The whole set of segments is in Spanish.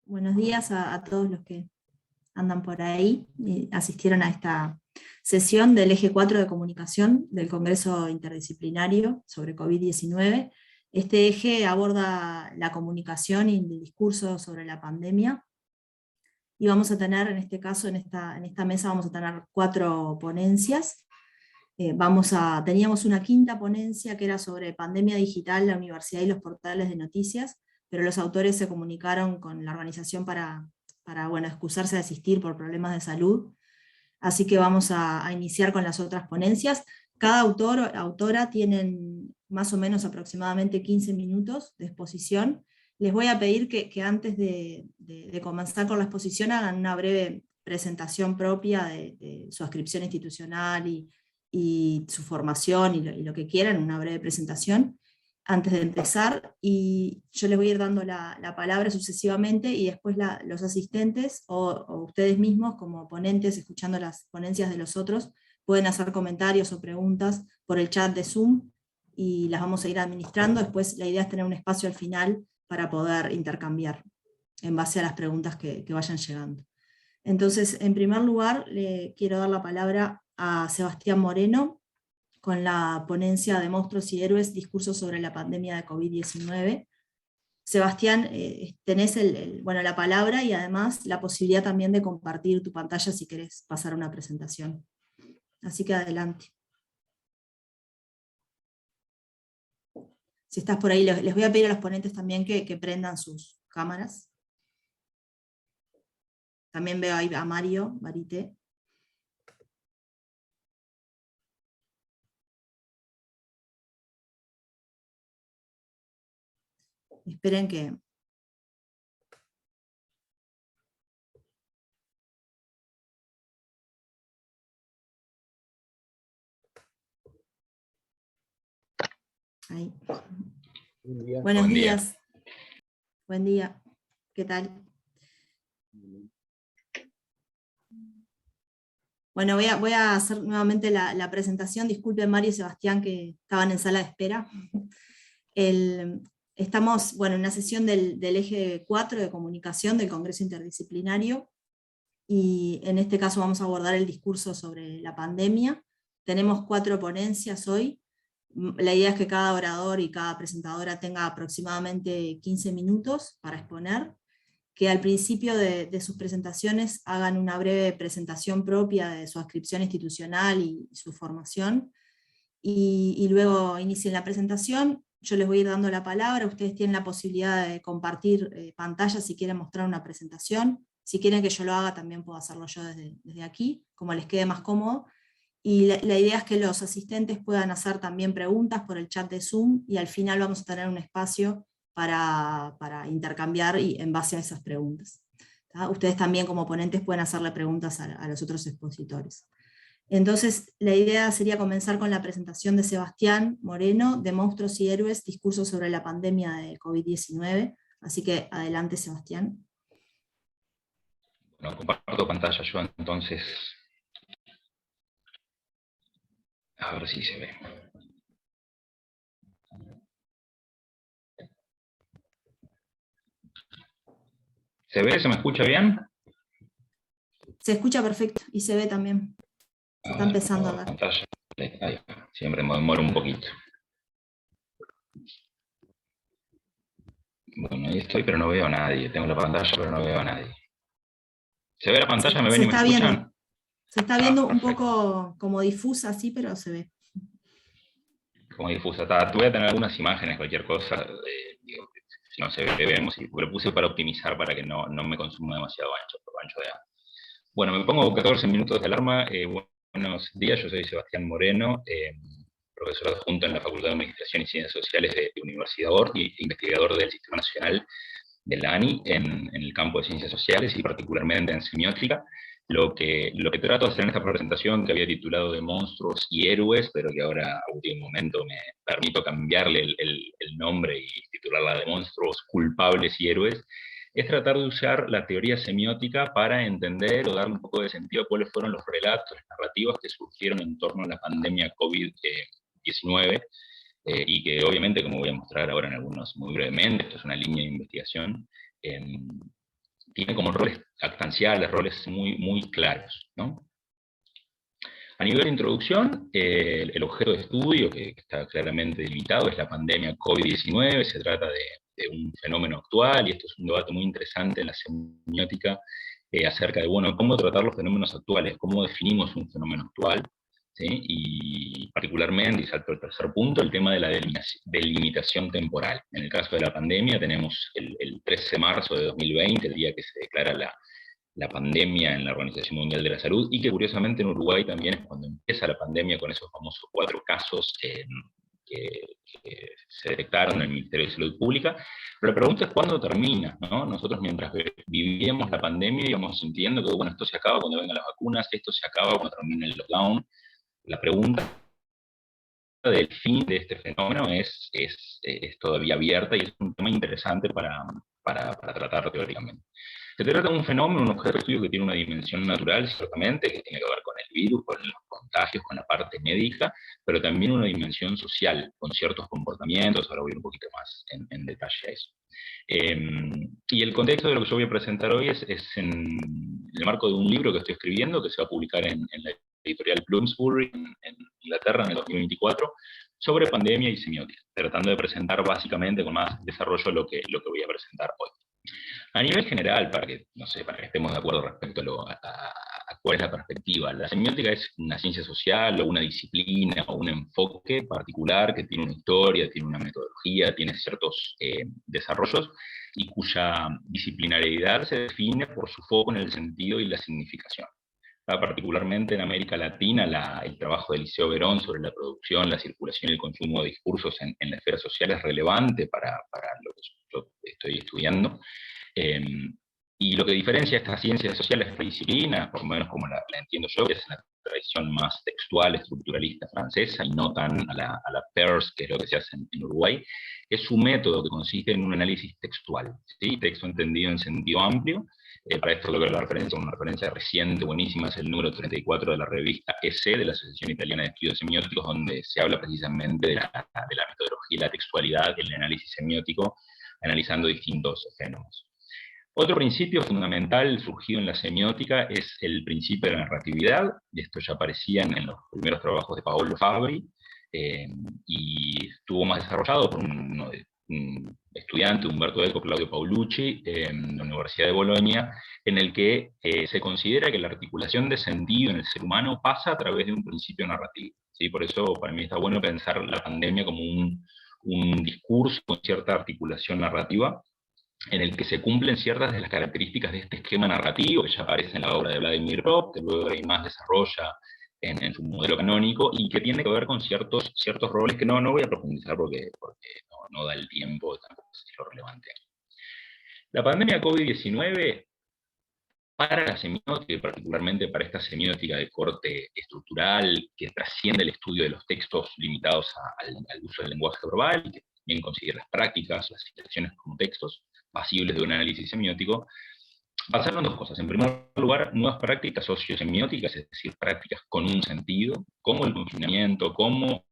Buenos días a todos los que andan por ahí y asistieron a esta sesión del Eje 4 de Comunicación del Congreso Interdisciplinario sobre COVID-19. Este eje aborda la comunicación y el discurso sobre la pandemia. Y vamos a tener, en este caso, en esta mesa vamos a tener 4 ponencias. Teníamos una quinta ponencia que era sobre pandemia digital, la universidad y los portales de noticias, pero los autores se comunicaron con la organización para excusarse de asistir por problemas de salud. Así que vamos a iniciar con las otras ponencias. Cada autor o autora tienen más o menos aproximadamente 15 minutos de exposición. Les voy a pedir que antes de comenzar con la exposición hagan una breve presentación propia de su adscripción institucional y su formación y lo que quieran, una breve presentación antes de empezar, y yo les voy a ir dando la palabra sucesivamente, y después los asistentes o ustedes mismos como ponentes, escuchando las ponencias de los otros, pueden hacer comentarios o preguntas por el chat de Zoom, y las vamos a ir administrando. Después la idea es tener un espacio al final para poder intercambiar en base a las preguntas que vayan llegando. Entonces, en primer lugar, le quiero dar la palabra a Sebastián Moreno, con la ponencia de Monstruos y Héroes, discursos sobre la pandemia de COVID-19. Sebastián, tenés la palabra y además la posibilidad también de compartir tu pantalla si querés pasar una presentación. Así que adelante. Si estás por ahí, les voy a pedir a los ponentes también que prendan sus cámaras. También veo ahí a Mario Barité. Esperen que... Ahí. Buenos días. Buen día. ¿Qué tal? Bueno, voy a hacer nuevamente la presentación. Disculpen Mario y Sebastián que estaban en sala de espera. Estamos en una sesión del Eje 4 de Comunicación del Congreso Interdisciplinario, y en este caso vamos a abordar el discurso sobre la pandemia. Tenemos 4 ponencias hoy. La idea es que cada orador y cada presentadora tenga aproximadamente 15 minutos para exponer, que al principio de sus presentaciones hagan una breve presentación propia de su adscripción institucional y su formación, y luego inicien la presentación. Yo les voy a ir dando la palabra, ustedes tienen la posibilidad de compartir pantalla si quieren mostrar una presentación. Si quieren que yo lo haga, también puedo hacerlo yo desde aquí, como les quede más cómodo. Y la idea es que los asistentes puedan hacer también preguntas por el chat de Zoom, y al final vamos a tener un espacio para intercambiar y en base a esas preguntas. ¿Tá? Ustedes también como ponentes pueden hacerle preguntas a los otros expositores. Entonces, la idea sería comenzar con la presentación de Sebastián Moreno, de Monstruos y Héroes, discursos sobre la pandemia de COVID-19. Así que adelante, Sebastián. Bueno, comparto pantalla yo entonces. A ver si se ve. ¿Se ve? ¿Se me escucha bien? Se escucha perfecto y se ve también. Se está empezando a ver. Pantalla. Ahí, siempre me demoro un poquito. Bueno, ahí estoy, pero no veo a nadie. Tengo la pantalla, pero no veo a nadie. ¿Se ve la pantalla? ¿Me ven y me escuchan? Se está viendo un poco como difusa, sí, pero se ve. Como difusa. Voy a tener algunas imágenes, cualquier cosa. Si no se ve, vemos. Lo puse para optimizar, para que no me consuma demasiado ancho de banda. Bueno, me pongo 14 minutos de alarma. Buenos días, yo soy Sebastián Moreno, profesor adjunto en la Facultad de Administración y Ciencias Sociales de Universidad Ort y investigador del Sistema Nacional de la ANI en el campo de Ciencias Sociales y particularmente en semiótica. Lo que trato de hacer en esta presentación, que había titulado de Monstruos y Héroes, pero que ahora a último momento me permito cambiarle el nombre y titularla de Monstruos, Culpables y Héroes, es tratar de usar la teoría semiótica para entender o darle un poco de sentido a cuáles fueron los relatos, las narrativas que surgieron en torno a la pandemia COVID-19, y que obviamente, como voy a mostrar ahora en algunos muy brevemente, esto es una línea de investigación, tiene como roles actanciales, roles muy, muy claros, ¿no? A nivel de introducción, el objeto de estudio, que está claramente delimitado, es la pandemia COVID-19. Se trata de un fenómeno actual, y esto es un debate muy interesante en la semiótica acerca de, bueno, cómo tratar los fenómenos actuales, cómo definimos un fenómeno actual, ¿sí? Y particularmente, y salto al tercer punto, el tema de la delimitación temporal. En el caso de la pandemia tenemos el 13 de marzo de 2020, el día que se declara la pandemia en la Organización Mundial de la Salud, y que curiosamente en Uruguay también es cuando empieza la pandemia con esos famosos 4 casos que se detectaron en el Ministerio de Salud Pública. Pero la pregunta es cuándo termina, ¿no? Nosotros mientras vivíamos la pandemia íbamos sintiendo que, bueno, esto se acaba cuando vengan las vacunas, esto se acaba cuando termine el lockdown. La pregunta del fin de este fenómeno es todavía abierta, y es un tema interesante para tratar teóricamente. Se trata de un fenómeno, un objeto de estudio que tiene una dimensión natural, ciertamente, que tiene que ver con el virus, con los contagios, con la parte médica, pero también una dimensión social, con ciertos comportamientos. Ahora voy un poquito más en detalle a eso. Y el contexto de lo que yo voy a presentar hoy es en el marco de un libro que estoy escribiendo, que se va a publicar en la editorial Bloomsbury, en Inglaterra, en el 2024, sobre pandemia y semiótica, tratando de presentar básicamente con más desarrollo lo que voy a presentar hoy. A nivel general, no sé, para que estemos de acuerdo respecto a cuál es la perspectiva, la semiótica es una ciencia social o una disciplina o un enfoque particular que tiene una historia, tiene una metodología, tiene ciertos desarrollos, y cuya disciplinariedad se define por su foco en el sentido y la significación. Particularmente en América Latina, el trabajo de Liceo Verón sobre la producción, la circulación y el consumo de discursos en la esfera social es relevante para lo que yo estoy estudiando. Eh, y lo que diferencia estas ciencias sociales de esta disciplina, por lo menos como la entiendo yo, que es la tradición más textual, estructuralista francesa, y no tan a la Peirce, que es lo que se hace en Uruguay, es su método, que consiste en un análisis textual, ¿sí? Texto entendido en sentido amplio. Para esto lo que una referencia reciente, buenísima, es el número 34 de la revista EC, de la Asociación Italiana de Estudios Semióticos, donde se habla precisamente de la metodología y la textualidad del análisis semiótico, analizando distintos fenómenos. Otro principio fundamental surgido en la semiótica es el principio de la narratividad, y esto ya aparecía en los primeros trabajos de Paolo Fabri, y estuvo más desarrollado por un estudiante, Umberto Eco, Claudio Paolucci, en la Universidad de Bolonia, en el que se considera que la articulación de sentido en el ser humano pasa a través de un principio narrativo, ¿sí? Por eso para mí está bueno pensar la pandemia como un discurso con cierta articulación narrativa, en el que se cumplen ciertas de las características de este esquema narrativo, que ya aparece en la obra de Vladimir Rob, que luego más desarrolla en su modelo canónico, y que tiene que ver con ciertos roles que no voy a profundizar porque no da el tiempo, tampoco es lo relevante. La pandemia COVID-19, para la semiótica, y particularmente para esta semiótica de corte estructural, que trasciende el estudio de los textos limitados al uso del lenguaje verbal, y que también considera las prácticas, las situaciones como textos pasibles de un análisis semiótico, pasaron dos cosas. En primer lugar, nuevas prácticas sociosemióticas, es decir, prácticas con un sentido, como el confinamiento, como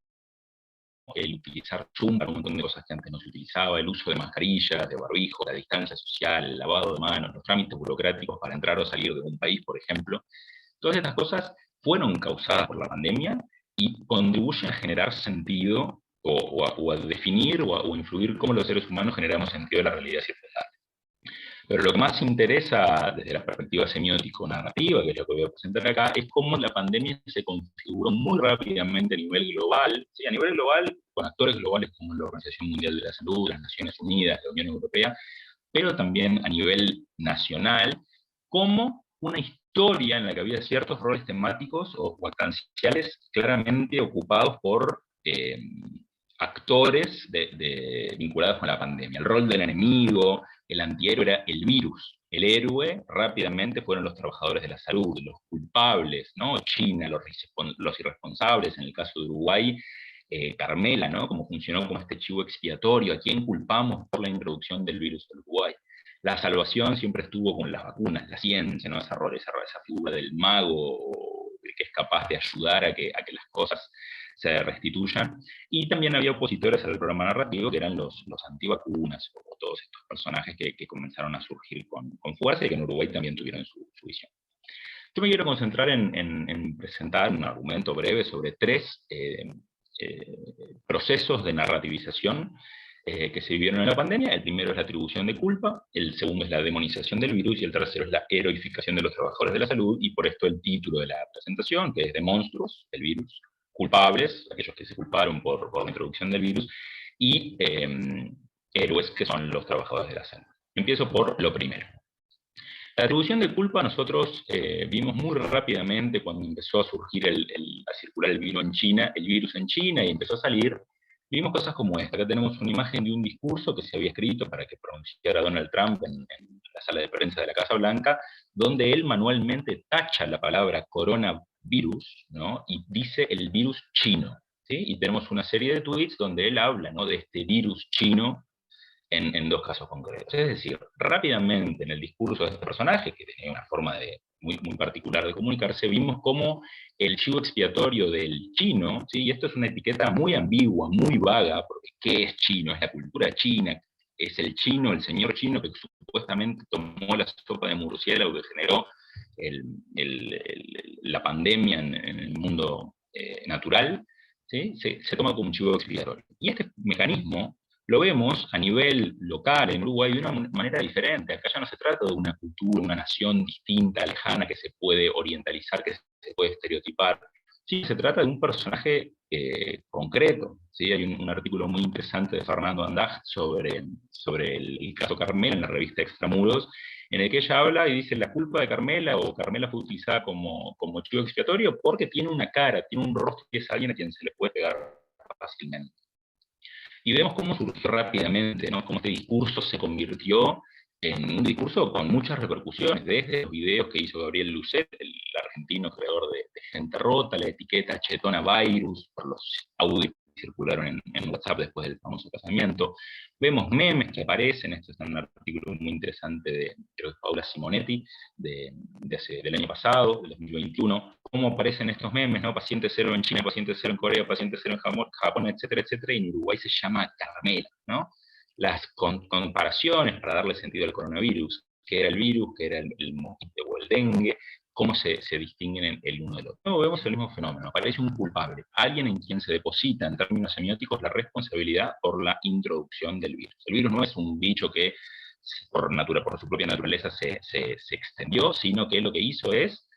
el utilizar Zoom para un montón de cosas que antes no se utilizaba, el uso de mascarillas, de barbijo, la distancia social, el lavado de manos, los trámites burocráticos para entrar o salir de un país, por ejemplo. Todas estas cosas fueron causadas por la pandemia y contribuyen a generar sentido o a definir o a influir cómo los seres humanos generamos sentido de la realidad circundante. Pero lo que más interesa desde la perspectiva semiótico-narrativa, que es lo que voy a presentar acá, es cómo la pandemia se configuró muy rápidamente a nivel global, ¿sí? A nivel global, con actores globales como la Organización Mundial de la Salud, las Naciones Unidas, la Unión Europea, pero también a nivel nacional, como una historia en la que había ciertos roles temáticos o actanciales claramente ocupados por actores vinculados con la pandemia. El rol del enemigo, el antihéroe era el virus. El héroe rápidamente fueron los trabajadores de la salud, los culpables, ¿no? China, los irresponsables, en el caso de Uruguay, Carmela, ¿no? Como funcionó como este chivo expiatorio, a quién culpamos por la introducción del virus en Uruguay. La salvación siempre estuvo con las vacunas, la ciencia, ¿no? Esa figura del mago que es capaz de ayudar a que las cosas se restituyan, y también había opositores al programa narrativo, que eran los antivacunas, o todos estos personajes que comenzaron a surgir con fuerza, y que en Uruguay también tuvieron su visión. Yo me quiero concentrar en presentar un argumento breve sobre tres procesos de narrativización que se vivieron en la pandemia. El primero es la atribución de culpa, el segundo es la demonización del virus, y el tercero es la heroificación de los trabajadores de la salud, y por esto el título de la presentación, que es de monstruos, el virus, culpables, aquellos que se culparon por la introducción del virus, y héroes, que son los trabajadores de la salud. Empiezo por lo primero. La atribución de culpa nosotros vimos muy rápidamente cuando empezó a surgir, a circular el virus en China, y empezó a salir. Vimos cosas como esta. Acá tenemos una imagen de un discurso que se había escrito para que pronunciara Donald Trump en la sala de prensa de la Casa Blanca, donde él manualmente tacha la palabra coronavirus, ¿no? Y dice el virus chino, ¿sí? Y tenemos una serie de tweets donde él habla, ¿no?, de este virus chino en dos casos concretos. Es decir, rápidamente en el discurso de este personaje, que tenía una forma muy particular de comunicarse, vimos cómo el chivo expiatorio del chino, ¿sí? Y esto es una etiqueta muy ambigua, muy vaga, porque ¿qué es chino? Es la cultura china, es el chino, el señor chino que supuestamente tomó la sopa de murciélago que generó la pandemia en el mundo natural, ¿sí? Se toma como un chivo expiatorio. Y este mecanismo lo vemos a nivel local en Uruguay de una manera diferente. Acá ya no se trata de una cultura, una nación distinta, lejana, que se puede orientalizar, que se puede estereotipar. Sí, se trata de un personaje concreto. ¿Sí? Hay un artículo muy interesante de Fernando Andaj sobre el caso Carmela en la revista Extramuros, en el que ella habla y dice: la culpa de Carmela, o Carmela fue utilizada como chivo expiatorio porque tiene una cara, tiene un rostro, que es alguien a quien se le puede pegar fácilmente. Y vemos cómo surgió rápidamente, ¿no? Cómo este discurso se convirtió en un discurso con muchas repercusiones, desde los videos que hizo Gabriel Lucet, el argentino creador de Gente Rota, la etiqueta Chetona Virus, por los audios que circularon en WhatsApp después del famoso casamiento. Vemos memes que aparecen, esto está en un artículo muy interesante de Paula Simonetti, del año pasado, del 2021, cómo aparecen estos memes, ¿no? Paciente cero en China, paciente cero en Corea, paciente cero en Japón, etcétera, etcétera, y en Uruguay se llama Carmela, ¿no? Las comparaciones para darle sentido al coronavirus, qué era el virus, qué era el mosquito o el dengue, cómo se distinguen el uno del otro. Luego vemos el mismo fenómeno, aparece un culpable, alguien en quien se deposita en términos semióticos la responsabilidad por la introducción del virus. El virus no es un bicho que por su propia naturaleza se extendió, sino que lo que hizo es,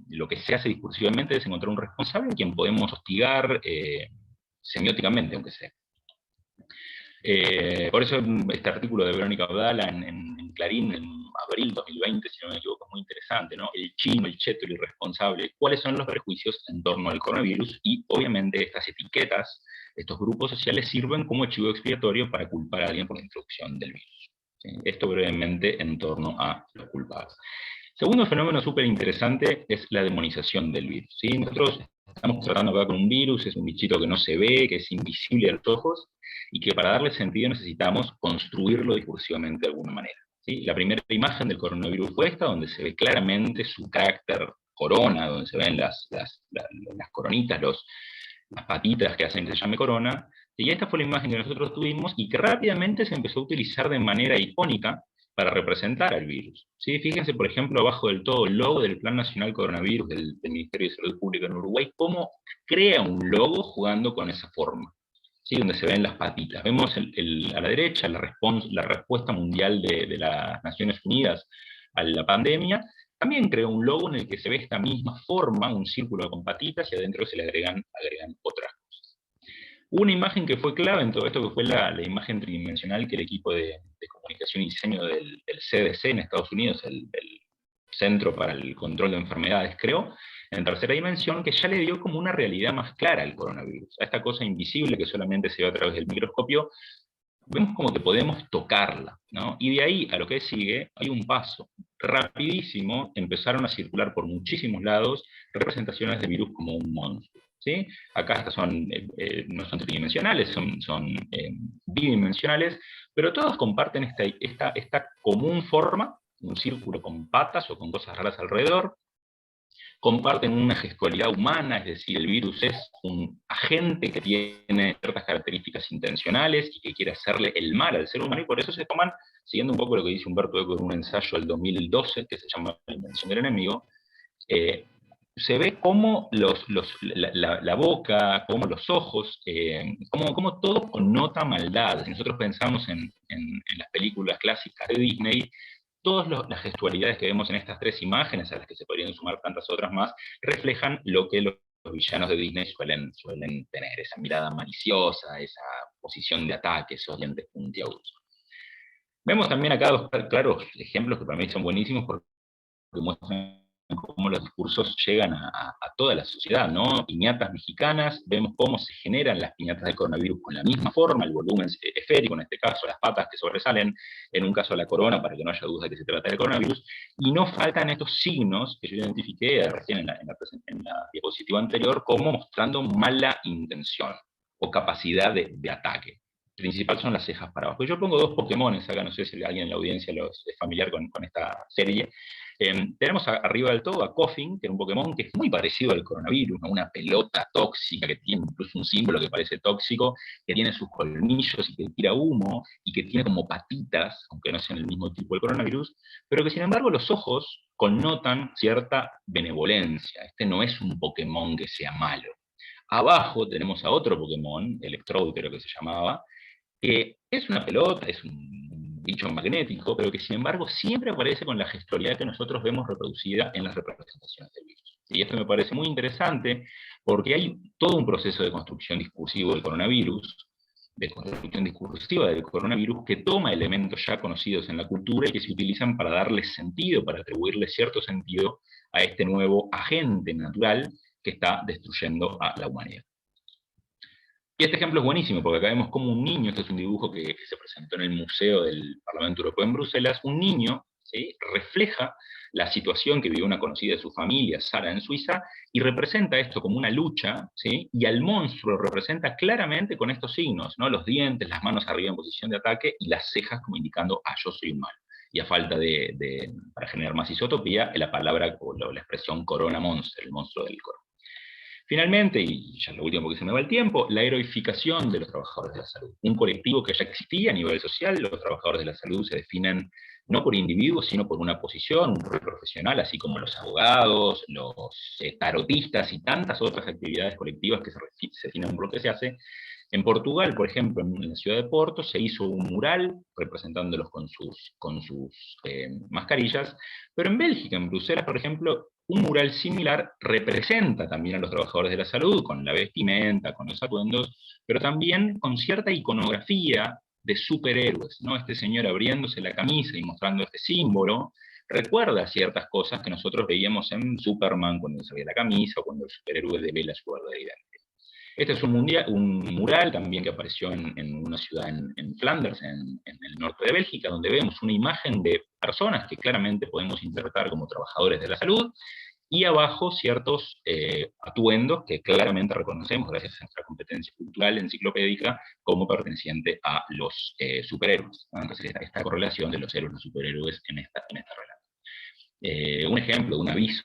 lo que se hace discursivamente es encontrar un responsable a quien podemos hostigar semióticamente, aunque sea. Por eso este artículo de Verónica Abdala en Clarín en abril 2020, si no me equivoco, es muy interesante, ¿no? El chino, el cheto, el irresponsable, cuáles son los prejuicios en torno al coronavirus, y obviamente estas etiquetas, estos grupos sociales sirven como chivo expiatorio para culpar a alguien por la introducción del virus. ¿Sí? Esto brevemente en torno a los culpables. Segundo fenómeno súper interesante es la demonización del virus. ¿Sí? Nosotros estamos tratando acá con un virus, es un bichito que no se ve, que es invisible a los ojos, y que para darle sentido necesitamos construirlo discursivamente de alguna manera. ¿Sí? La primera imagen del coronavirus fue esta, donde se ve claramente su carácter corona, donde se ven las coronitas, las patitas que hacen que se llame corona, y esta fue la imagen que nosotros tuvimos y que rápidamente se empezó a utilizar de manera icónica para representar al virus. ¿Sí? Fíjense, por ejemplo, abajo del todo, el logo del Plan Nacional Coronavirus del Ministerio de Salud Pública en Uruguay, cómo crea un logo jugando con esa forma, ¿sí? Donde se ven las patitas. Vemos a la derecha la respuesta mundial de las Naciones Unidas a la pandemia. También creó un logo en el que se ve esta misma forma, un círculo con patitas, y adentro se le agregan otras cosas. Una imagen que fue clave en todo esto, que fue la imagen tridimensional que el equipo de comunicación y diseño del CDC en Estados Unidos, el Centro para el Control de Enfermedades, creó en tercera dimensión, que ya le dio como una realidad más clara al coronavirus. A esta cosa invisible que solamente se ve a través del microscopio, vemos como que podemos tocarla, ¿no? Y de ahí a lo que sigue hay un paso. Rapidísimo empezaron a circular por muchísimos lados representaciones de virus como un monstruo. ¿Sí? Acá estas no son tridimensionales, son bidimensionales, pero todos comparten esta común forma, un círculo con patas o con cosas raras alrededor, comparten una gestualidad humana, es decir, el virus es un agente que tiene ciertas características intencionales y que quiere hacerle el mal al ser humano, y por eso se toman, siguiendo un poco lo que dice Humberto Eco en un ensayo del 2012, que se llama La invención del enemigo, se ve cómo la boca, cómo los ojos, cómo todo connota maldad. Si nosotros pensamos en las películas clásicas de Disney, todas las gestualidades que vemos en estas tres imágenes, a las que se podrían sumar tantas otras más, reflejan lo que los villanos de Disney suelen tener, esa mirada maliciosa, esa posición de ataque, esos dientes puntiagudos. Vemos también acá dos claros ejemplos que para mí son buenísimos porque muestran cómo los discursos llegan a toda la sociedad, ¿no? Piñatas mexicanas, vemos cómo se generan las piñatas del coronavirus con la misma forma, el volumen esférico, en este caso las patas que sobresalen, en un caso la corona, para que no haya duda de que se trata del coronavirus, y no faltan estos signos que yo identifiqué recién en la diapositiva anterior como mostrando mala intención o capacidad de ataque. Principal son las cejas para abajo. Yo pongo dos Pokémones acá, no sé si alguien en la audiencia es familiar con esta serie. Tenemos arriba del todo a Coffin, que es un Pokémon que es muy parecido al coronavirus, ¿no? Una pelota tóxica que tiene incluso un símbolo que parece tóxico, que tiene sus colmillos y que tira humo, y que tiene como patitas, aunque no sean el mismo tipo del coronavirus, pero que sin embargo los ojos connotan cierta benevolencia. Este no es un Pokémon que sea malo. Abajo tenemos a otro Pokémon, Electrode creo que se llamaba, que es una pelota, es un bicho magnético, pero que sin embargo siempre aparece con la gestualidad que nosotros vemos reproducida en las representaciones del virus. Y esto me parece muy interesante porque hay todo un proceso de construcción discursivo del coronavirus, de construcción discursiva del coronavirus, que toma elementos ya conocidos en la cultura y que se utilizan para darle sentido, para atribuirle cierto sentido a este nuevo agente natural que está destruyendo a la humanidad. Y este ejemplo es buenísimo, porque acá vemos como un niño, este es un dibujo que se presentó en el Museo del Parlamento Europeo en Bruselas, un niño, ¿sí?, refleja la situación que vivió una conocida de su familia, Sara, en Suiza, y representa esto como una lucha, ¿sí?, y al monstruo lo representa claramente con estos signos, ¿no?, los dientes, las manos arriba en posición de ataque, y las cejas como indicando, yo soy un malo. Y a falta para generar más isotopía, la palabra o la expresión Corona Monster, el monstruo del corona. Finalmente, y ya es lo último que se me va el tiempo, la heroificación de los trabajadores de la salud. Un colectivo que ya existía a nivel social, los trabajadores de la salud se definen no por individuos, sino por una posición, un rol profesional, así como los abogados, los tarotistas y tantas otras actividades colectivas que se definen por lo que se hace. En Portugal, por ejemplo, en la ciudad de Porto, se hizo un mural representándolos con sus mascarillas, pero en Bélgica, en Bruselas, por ejemplo, un mural similar representa también a los trabajadores de la salud, con la vestimenta, con los atuendos, pero también con cierta iconografía de superhéroes, ¿no? Este señor abriéndose la camisa y mostrando este símbolo, recuerda ciertas cosas que nosotros veíamos en Superman cuando se abría la camisa, o cuando el superhéroe devela su verdadera identidad. Este es un mural también que apareció en una ciudad en Flanders, en el norte de Bélgica, donde vemos una imagen de personas que claramente podemos interpretar como trabajadores de la salud, y abajo ciertos atuendos que claramente reconocemos, gracias a nuestra competencia cultural enciclopédica, como perteneciente a los superhéroes, ¿no? Entonces esta correlación de los héroes y los superhéroes en esta relación. Un ejemplo, un aviso,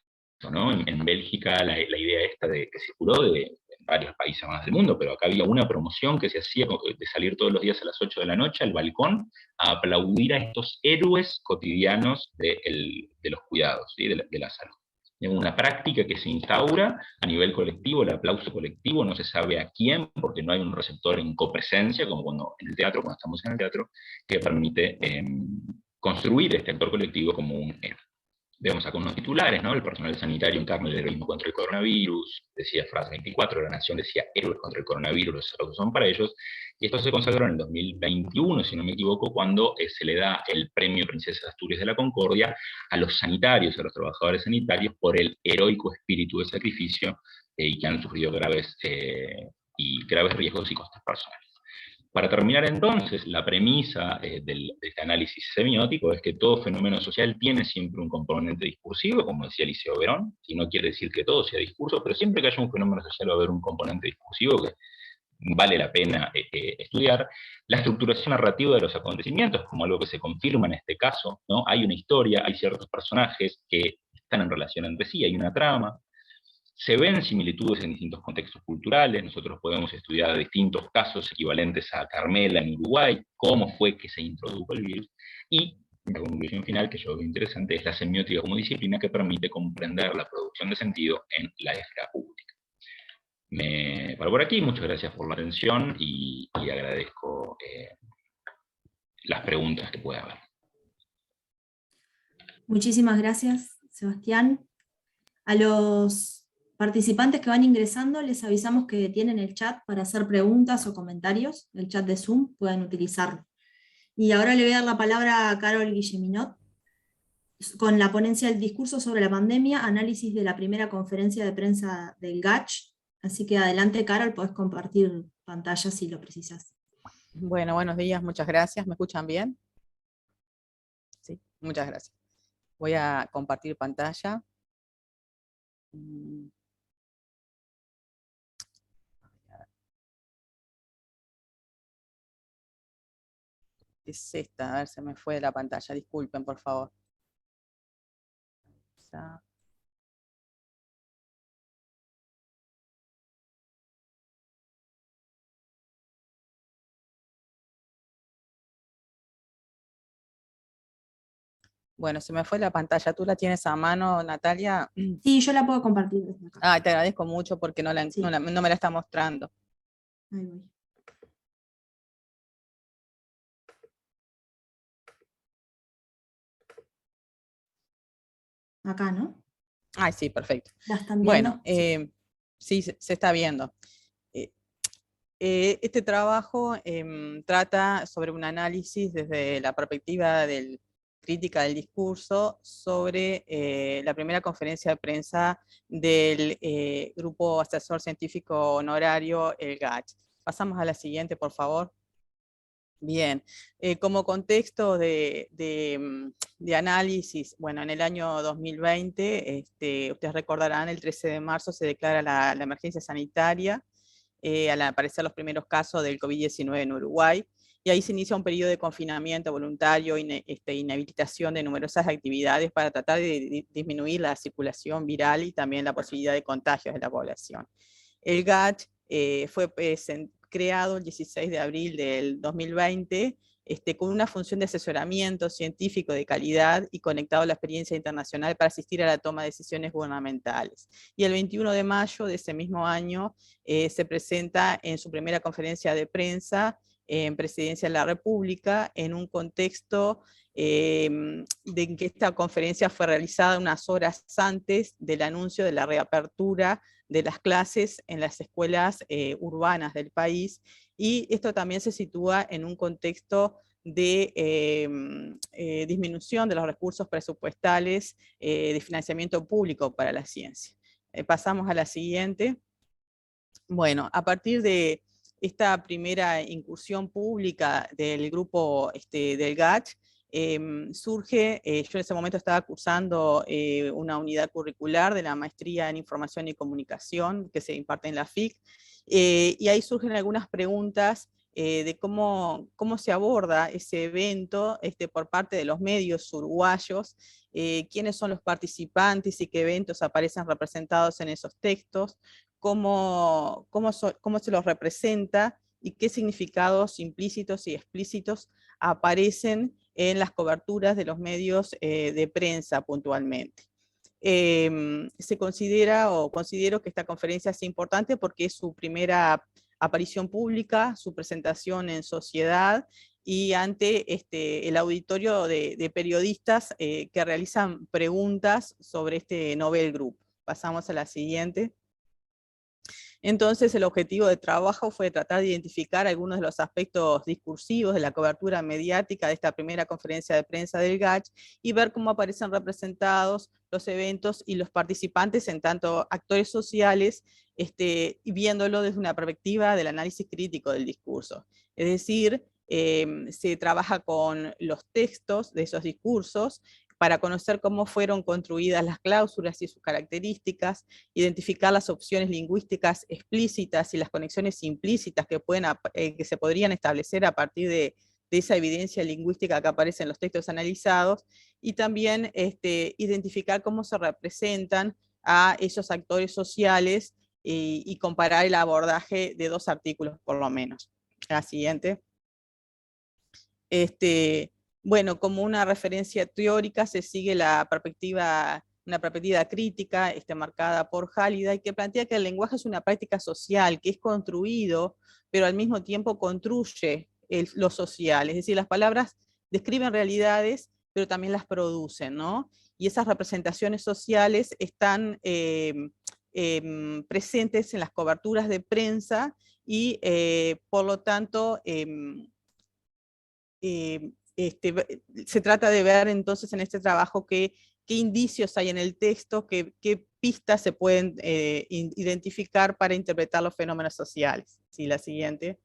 ¿no? En Bélgica la idea esta que circuló de varios países más del mundo, pero acá había una promoción que se hacía de salir todos los días a las 8 de la noche al balcón a aplaudir a estos héroes cotidianos de los cuidados, ¿sí?, de la salud. Una práctica que se instaura a nivel colectivo, el aplauso colectivo, no se sabe a quién, porque no hay un receptor en copresencia, como cuando estamos en el teatro, que permite construir este actor colectivo como un héroe. Vemos acá unos titulares, ¿no? El personal sanitario encarna el heroísmo contra el coronavirus, decía frase 24, la nación decía héroes contra el coronavirus, los aplausos son para ellos, y esto se consagró en el 2021, si no me equivoco, cuando se le da el premio Princesa de Asturias de la Concordia a los sanitarios, a los trabajadores sanitarios, por el heroico espíritu de sacrificio y que han sufrido graves riesgos y costes personales. Para terminar entonces, la premisa de este análisis semiótico es que todo fenómeno social tiene siempre un componente discursivo, como decía Liceo Verón, y no quiere decir que todo sea discurso, pero siempre que haya un fenómeno social va a haber un componente discursivo que vale la pena estudiar. La estructuración narrativa de los acontecimientos, como algo que se confirma en este caso, ¿no? Hay una historia, hay ciertos personajes que están en relación entre sí, hay una trama, se ven similitudes en distintos contextos culturales, nosotros podemos estudiar distintos casos equivalentes a Carmela en Uruguay, cómo fue que se introdujo el virus, y la conclusión final que yo veo interesante es la semiótica como disciplina que permite comprender la producción de sentido en la esfera pública. Me paro por aquí, muchas gracias por la atención y agradezco las preguntas que pueda haber. Muchísimas gracias, Sebastián. A los participantes que van ingresando les avisamos que tienen el chat para hacer preguntas o comentarios, el chat de Zoom, pueden utilizarlo. Y ahora le voy a dar la palabra a Carol Guilleminot con la ponencia del discurso sobre la pandemia, análisis de la primera conferencia de prensa del GACH. Así que adelante, Carol, podés compartir pantalla si lo precisas. Bueno, buenos días, muchas gracias. ¿Me escuchan bien? Sí, muchas gracias. Voy a compartir pantalla. Es esta, a ver, se me fue de la pantalla, disculpen, por favor. Bueno, se me fue la pantalla. ¿Tú la tienes a mano, Natalia? Sí, yo la puedo compartir desde acá. Ah, te agradezco mucho porque no Sí. no me la está mostrando. Ahí voy. Acá, ¿no? Ah, sí, perfecto. ¿La están viendo? Bueno, sí, se está viendo. Este trabajo trata sobre un análisis desde la perspectiva crítica del discurso sobre la primera conferencia de prensa del Grupo Asesor Científico Honorario, el GACH. Pasamos a la siguiente, por favor. Bien, como contexto de análisis, bueno, en el año 2020, ustedes recordarán, el 13 de marzo se declara la emergencia sanitaria, al aparecer los primeros casos del COVID-19 en Uruguay, y ahí se inicia un periodo de confinamiento voluntario, inhabilitación de numerosas actividades para tratar de disminuir la circulación viral y también la posibilidad de contagios de la población. El GACH fue creado el 16 de abril del 2020, con una función de asesoramiento científico de calidad y conectado a la experiencia internacional para asistir a la toma de decisiones gubernamentales. Y el 21 de mayo de ese mismo año se presenta en su primera conferencia de prensa en Presidencia de la República, en un contexto de que esta conferencia fue realizada unas horas antes del anuncio de la reapertura de las clases en las escuelas urbanas del país, y esto también se sitúa en un contexto de disminución de los recursos presupuestales de financiamiento público para la ciencia. Pasamos a la siguiente. Bueno, a partir de esta primera incursión pública del grupo del GACH, surge, yo en ese momento estaba cursando una unidad curricular de la maestría en Información y Comunicación que se imparte en la FIC, y ahí surgen algunas preguntas de cómo se aborda ese evento por parte de los medios uruguayos, quiénes son los participantes y qué eventos aparecen representados en esos textos, cómo se los representa y qué significados implícitos y explícitos aparecen en las coberturas de los medios de prensa puntualmente. Se considero que esta conferencia es importante porque es su primera aparición pública, su presentación en sociedad y ante el auditorio de periodistas que realizan preguntas sobre este Nobel Group. Pasamos a la siguiente. Entonces, el objetivo de trabajo fue tratar de identificar algunos de los aspectos discursivos de la cobertura mediática de esta primera conferencia de prensa del GACH y ver cómo aparecen representados los eventos y los participantes en tanto actores sociales, y viéndolo desde una perspectiva del análisis crítico del discurso. Es decir, se trabaja con los textos de esos discursos para conocer cómo fueron construidas las cláusulas y sus características, identificar las opciones lingüísticas explícitas y las conexiones implícitas que se podrían establecer a partir de de esa evidencia lingüística que aparece en los textos analizados, y también identificar cómo se representan a esos actores sociales y comparar el abordaje de 2 artículos por lo menos. La siguiente. Bueno, como una referencia teórica se sigue una perspectiva crítica marcada por Halliday, que plantea que el lenguaje es una práctica social, que es construido, pero al mismo tiempo construye lo social. Es decir, las palabras describen realidades, pero también las producen, ¿no? Y esas representaciones sociales están presentes en las coberturas de prensa y, por lo tanto, se trata de ver entonces en este trabajo qué indicios hay en el texto, qué pistas se pueden identificar para interpretar los fenómenos sociales. Sí, la siguiente.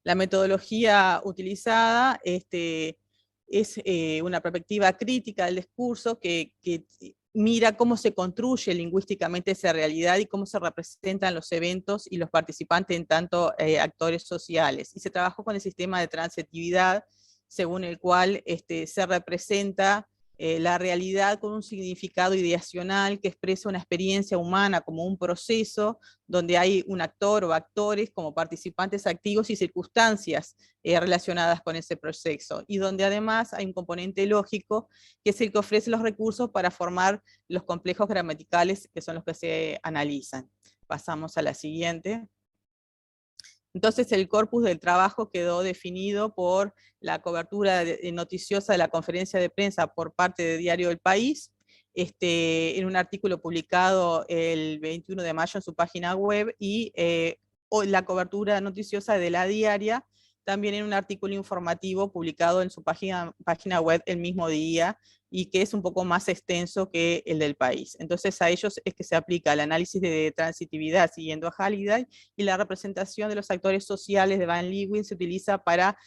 La metodología utilizada es una perspectiva crítica del discurso que mira cómo se construye lingüísticamente esa realidad y cómo se representan los eventos y los participantes en tanto actores sociales. Y se trabajó con el sistema de transitividad, según el cual se representa la realidad con un significado ideacional que expresa una experiencia humana como un proceso donde hay un actor o actores como participantes activos y circunstancias relacionadas con ese proceso, y donde además hay un componente lógico que es el que ofrece los recursos para formar los complejos gramaticales que son los que se analizan. Pasamos a la siguiente. Entonces el corpus del trabajo quedó definido por la cobertura noticiosa de la conferencia de prensa por parte de Diario del País, en un artículo publicado el 21 de mayo en su página web, y la cobertura noticiosa de La Diaria, también en un artículo informativo publicado en su página web el mismo día, y que es un poco más extenso que el del País. Entonces a ellos es que se aplica el análisis de transitividad siguiendo a Halliday, y la representación de los actores sociales de Van Leeuwen se utiliza para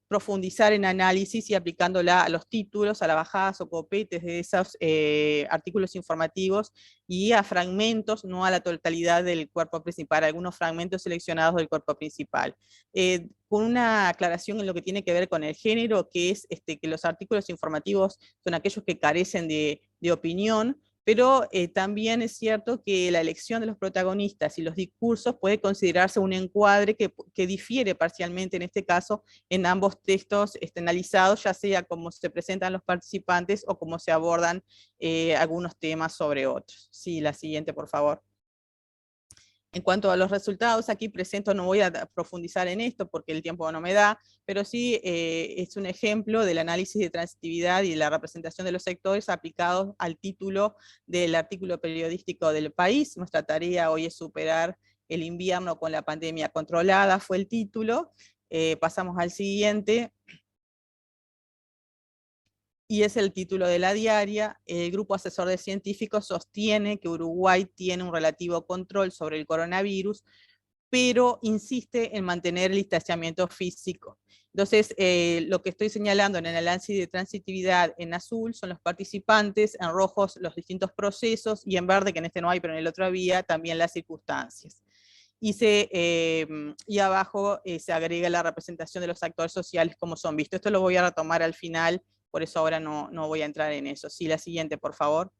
profundizar en análisis y aplicándola a los títulos, a las bajadas o copetes de esos artículos informativos y a fragmentos, no a la totalidad del cuerpo principal, algunos fragmentos seleccionados del cuerpo principal. Con una aclaración en lo que tiene que ver con el género, que es que los artículos informativos son aquellos que carecen de opinión, pero también es cierto que la elección de los protagonistas y los discursos puede considerarse un encuadre que difiere parcialmente en este caso en ambos textos analizados, ya sea cómo se presentan los participantes o cómo se abordan algunos temas sobre otros. Sí, la siguiente, por favor. En cuanto a los resultados, aquí presento, no voy a profundizar en esto porque el tiempo no me da, pero sí es un ejemplo del análisis de transitividad y la representación de los sectores aplicados al título del artículo periodístico del País. Nuestra tarea hoy es superar el invierno con la pandemia controlada, fue el título. Pasamos al siguiente. Y es el título de La Diaria. El grupo asesor de científicos sostiene que Uruguay tiene un relativo control sobre el coronavirus, pero insiste en mantener el distanciamiento físico. Entonces, lo que estoy señalando en el análisis de transitividad en azul son los participantes, en rojos los distintos procesos, y en verde, que en este no hay, pero en el otro había, también las circunstancias. Y abajo se agrega la representación de los actores sociales como son vistos. Esto lo voy a retomar al final, por eso ahora no voy a entrar en eso. Sí, la siguiente, por favor.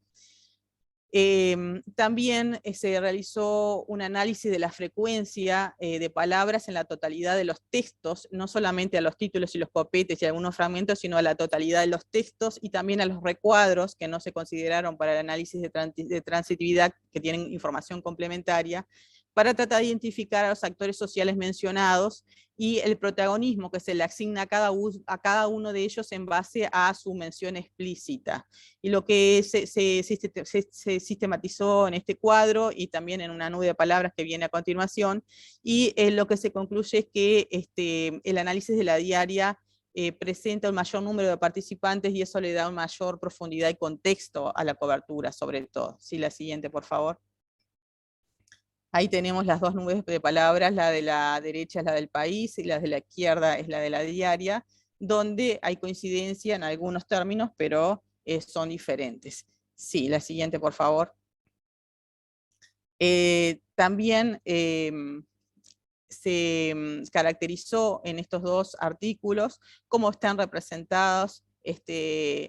También se realizó un análisis de la frecuencia de palabras en la totalidad de los textos, no solamente a los títulos y los copetes y algunos fragmentos, sino a la totalidad de los textos y también a los recuadros que no se consideraron para el análisis de transitividad, que tienen información complementaria, para tratar de identificar a los actores sociales mencionados y el protagonismo que se le asigna a cada uno de ellos en base a su mención explícita. Y lo que se sistematizó en este cuadro y también en una nube de palabras que viene a continuación, y lo que se concluye es que el análisis de La Diaria presenta un mayor número de participantes y eso le da una mayor profundidad y contexto a la cobertura, sobre todo. Sí, la siguiente, por favor. Ahí tenemos las dos nubes de palabras, la de la derecha es la del País y la de la izquierda es la de La Diaria, donde hay coincidencia en algunos términos, pero son diferentes. Sí, la siguiente, por favor. También se caracterizó en estos dos artículos cómo están representados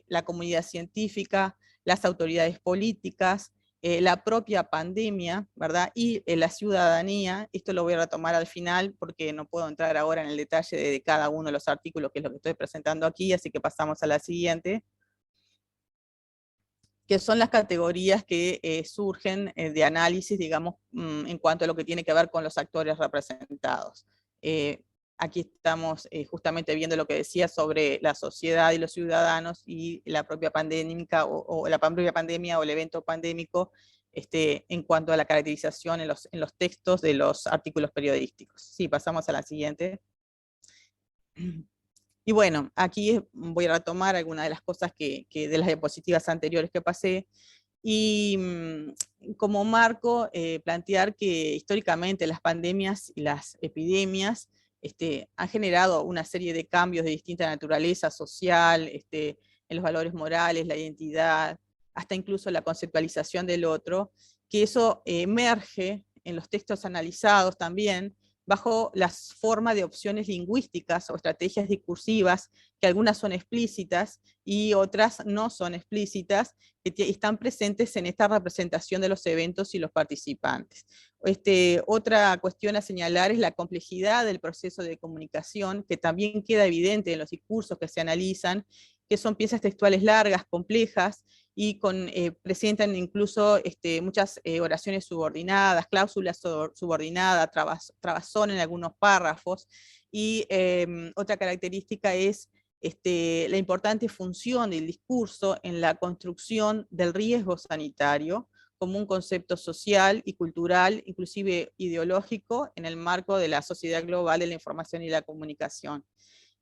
la comunidad científica, las autoridades políticas, la propia pandemia, ¿verdad? Y la ciudadanía. Esto lo voy a retomar al final porque no puedo entrar ahora en el detalle de cada uno de los artículos, que es lo que estoy presentando aquí, así que pasamos a la siguiente, que son las categorías que surgen de análisis, digamos, en cuanto a lo que tiene que ver con los actores representados. Aquí estamos justamente viendo lo que decía sobre la sociedad y los ciudadanos y la propia pandémica o la propia pandemia o el evento pandémico en cuanto a la caracterización en los textos de los artículos periodísticos. Sí, pasamos a la siguiente. Y bueno, aquí voy a retomar algunas de las cosas que de las diapositivas anteriores que pasé, y como marco plantear que históricamente las pandemias y las epidemias han generado una serie de cambios de distinta naturaleza social, en los valores morales, la identidad, hasta incluso la conceptualización del otro, que eso emerge en los textos analizados también, bajo las formas de opciones lingüísticas o estrategias discursivas, que algunas son explícitas y otras no son explícitas, que están presentes en esta representación de los eventos y los participantes. Otra cuestión a señalar es la complejidad del proceso de comunicación, que también queda evidente en los discursos que se analizan, que son piezas textuales largas, complejas, y presentan incluso muchas oraciones subordinadas, cláusulas subordinadas, trabazón en algunos párrafos, y otra característica es la importante función del discurso en la construcción del riesgo sanitario como un concepto social y cultural, inclusive ideológico, en el marco de la sociedad global de la información y la comunicación.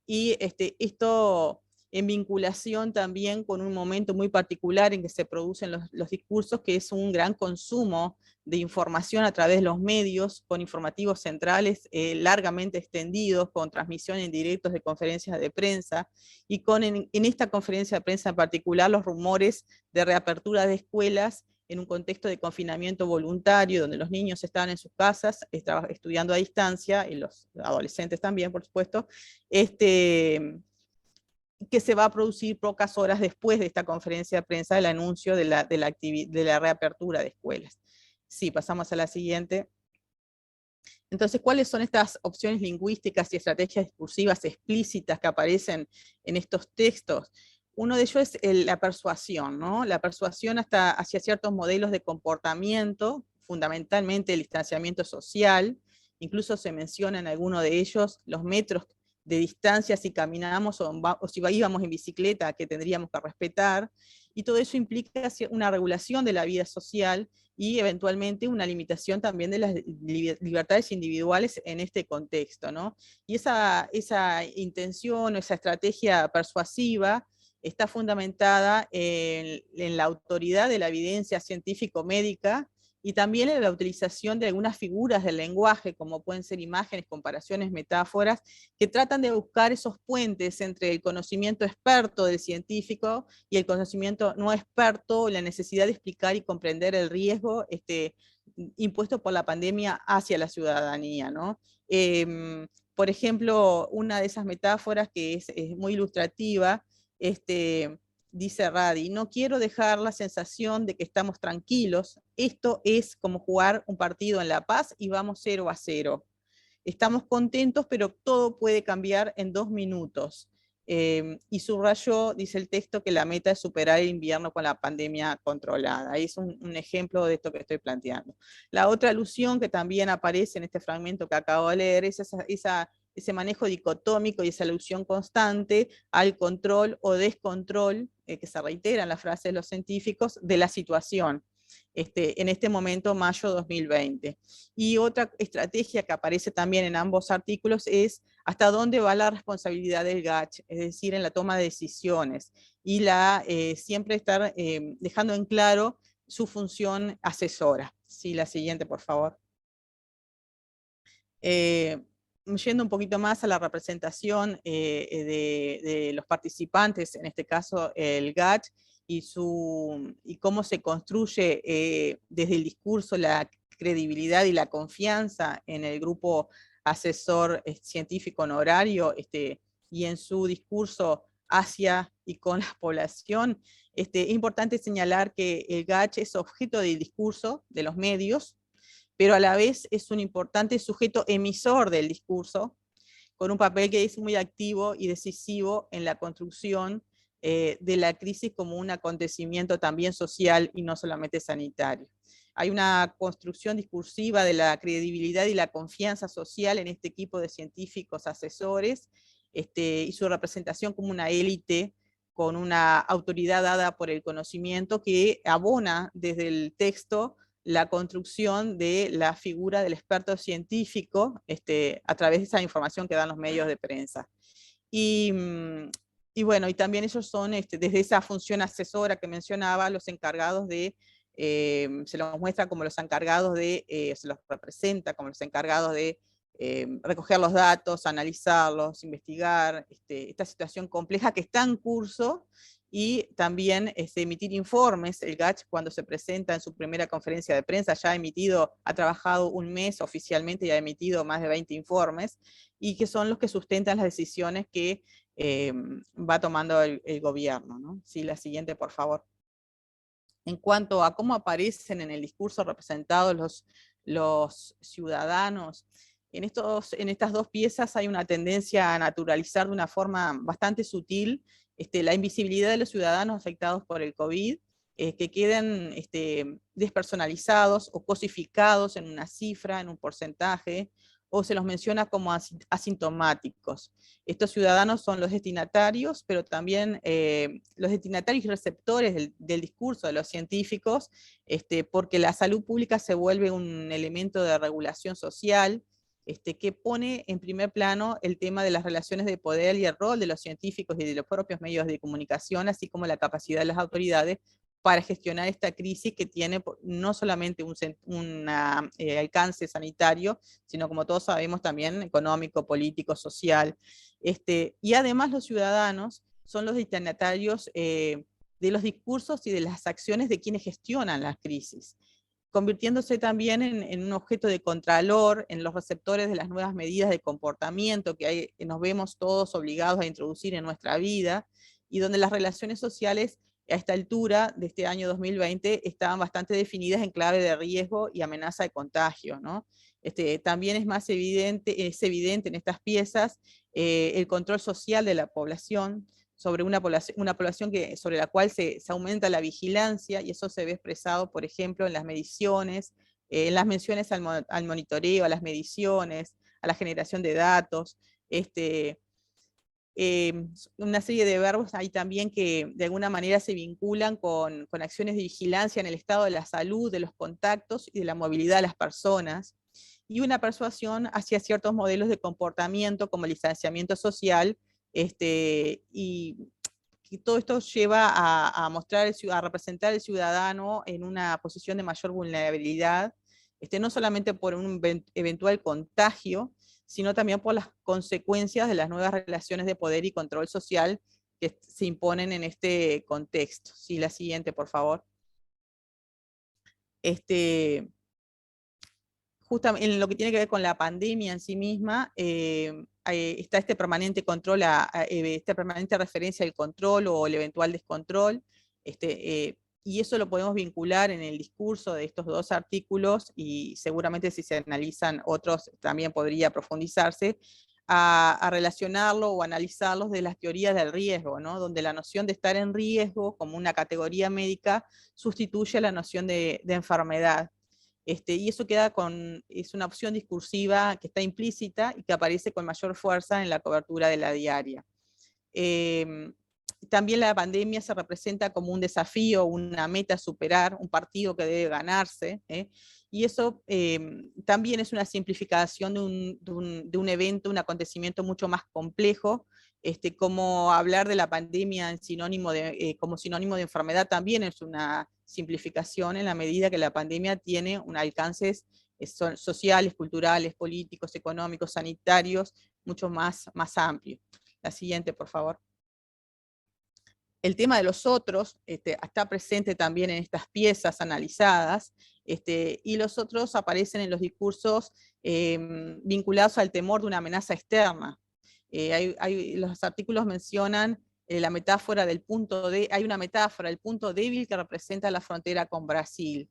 Y esto en vinculación también con un momento muy particular en que se producen los discursos, que es un gran consumo de información a través de los medios, con informativos centrales largamente extendidos, con transmisión en directos de conferencias de prensa, y con en esta conferencia de prensa en particular los rumores de reapertura de escuelas en un contexto de confinamiento voluntario, donde los niños estaban en sus casas, estudiando a distancia, y los adolescentes también, por supuesto, que se va a producir pocas horas después de esta conferencia de prensa del anuncio de la reapertura de escuelas. Sí, pasamos a la siguiente. Entonces, ¿cuáles son estas opciones lingüísticas y estrategias discursivas explícitas que aparecen en estos textos? Uno de ellos es la persuasión, ¿no? La persuasión hacia ciertos modelos de comportamiento, fundamentalmente el distanciamiento social. Incluso se menciona en alguno de ellos los metros de distancia si caminamos o si íbamos en bicicleta, que tendríamos que respetar, y todo eso implica una regulación de la vida social y eventualmente una limitación también de las libertades individuales en este contexto, ¿no? Y esa intención, esa estrategia persuasiva está fundamentada en la autoridad de la evidencia científico-médica, y también en la utilización de algunas figuras del lenguaje, como pueden ser imágenes, comparaciones, metáforas, que tratan de buscar esos puentes entre el conocimiento experto del científico y el conocimiento no experto, la necesidad de explicar y comprender el riesgo impuesto por la pandemia hacia la ciudadanía, ¿no? Por ejemplo, una de esas metáforas que es muy ilustrativa, dice Radi: no quiero dejar la sensación de que estamos tranquilos, esto es como jugar un partido en La Paz y vamos 0-0. Estamos contentos, pero todo puede cambiar en 2 minutos. Y subrayó, dice el texto, que la meta es superar el invierno con la pandemia controlada. Ahí es un ejemplo de esto que estoy planteando. La otra alusión que también aparece en este fragmento que acabo de leer es ese manejo dicotómico y esa alusión constante al control o descontrol, que se reitera en la frase de los científicos, de la situación. En este momento, mayo 2020. Y otra estrategia que aparece también en ambos artículos es hasta dónde va la responsabilidad del GACH, es decir, en la toma de decisiones, y siempre estar dejando en claro su función asesora. Sí, la siguiente, por favor. Yendo un poquito más a la representación de los participantes, en este caso el GACH, y cómo se construye desde el discurso la credibilidad y la confianza en el grupo asesor científico honorario, y en su discurso hacia y con la población, es importante señalar que el GACH es objeto del discurso de los medios, pero a la vez es un importante sujeto emisor del discurso, con un papel que es muy activo y decisivo en la construcción de la crisis como un acontecimiento también social y no solamente sanitario. Hay una construcción discursiva de la credibilidad y la confianza social en este equipo de científicos asesores, y su representación como una élite con una autoridad dada por el conocimiento que abona desde el texto la construcción de la figura del experto científico a través de esa información que dan los medios de prensa. Y bueno, y también ellos son, desde esa función asesora que mencionaba, los encargados de, se los muestra como los encargados de, se los representa como los encargados de recoger los datos, analizarlos, investigar esta situación compleja que está en curso, y también emitir informes. El GACH, cuando se presenta en su primera conferencia de prensa, ya ha emitido, ha trabajado un mes oficialmente y ha emitido más de 20 informes, y que son los que sustentan las decisiones que va tomando el gobierno, ¿no? Sí, la siguiente, por favor. En cuanto a cómo aparecen en el discurso representados los ciudadanos, en estas dos piezas hay una tendencia a naturalizar de una forma bastante sutil la invisibilidad de los ciudadanos afectados por el COVID, que queden despersonalizados o cosificados en una cifra, en un porcentaje, o se los menciona como asintomáticos. Estos ciudadanos son los destinatarios, pero también los destinatarios y receptores del discurso de los científicos, porque la salud pública se vuelve un elemento de regulación social, que pone en primer plano el tema de las relaciones de poder y el rol de los científicos y de los propios medios de comunicación, así como la capacidad de las autoridades para gestionar esta crisis que tiene no solamente un alcance sanitario, sino, como todos sabemos, también económico, político, social. Y además los ciudadanos son los destinatarios de los discursos y de las acciones de quienes gestionan las crisis, convirtiéndose también en un objeto de contralor, en los receptores de las nuevas medidas de comportamiento que nos vemos todos obligados a introducir en nuestra vida, y donde las relaciones sociales a esta altura de este año 2020 estaban bastante definidas en clave de riesgo y amenaza de contagio, ¿no? También es evidente en estas piezas el control social de la población, sobre una población sobre la cual se aumenta la vigilancia, y eso se ve expresado, por ejemplo, en las mediciones, en las menciones al monitoreo, a las mediciones, a la generación de datos, una serie de verbos ahí también que de alguna manera se vinculan con acciones de vigilancia en el estado de la salud, de los contactos y de la movilidad de las personas, y una persuasión hacia ciertos modelos de comportamiento como el distanciamiento social, y todo esto lleva a representar al ciudadano en una posición de mayor vulnerabilidad, no solamente por un eventual contagio, sino también por las consecuencias de las nuevas relaciones de poder y control social que se imponen en este contexto. Sí, la siguiente, por favor. Justamente en lo que tiene que ver con la pandemia en sí misma, está este permanente control, esta permanente referencia al control o el eventual descontrol, y eso lo podemos vincular en el discurso de estos dos artículos, y seguramente si se analizan otros también podría profundizarse, a relacionarlo o analizarlos de las teorías del riesgo, ¿no? Donde la noción de estar en riesgo como una categoría médica sustituye a la noción de enfermedad. Y eso es una opción discursiva que está implícita y que aparece con mayor fuerza en la cobertura de la diaria. También la pandemia se representa como un desafío, una meta a superar, un partido que debe ganarse, y eso también es una simplificación de un evento, un acontecimiento mucho más complejo, como hablar de la pandemia como sinónimo de enfermedad también es una simplificación, en la medida que la pandemia tiene alcances sociales, culturales, políticos, económicos, sanitarios, mucho más amplios. La siguiente, por favor. El tema de los otros está presente también en estas piezas analizadas, Y los otros aparecen en los discursos vinculados al temor de una amenaza externa. Los artículos mencionan la metáfora del punto hay una metáfora, el punto débil que representa la frontera con Brasil.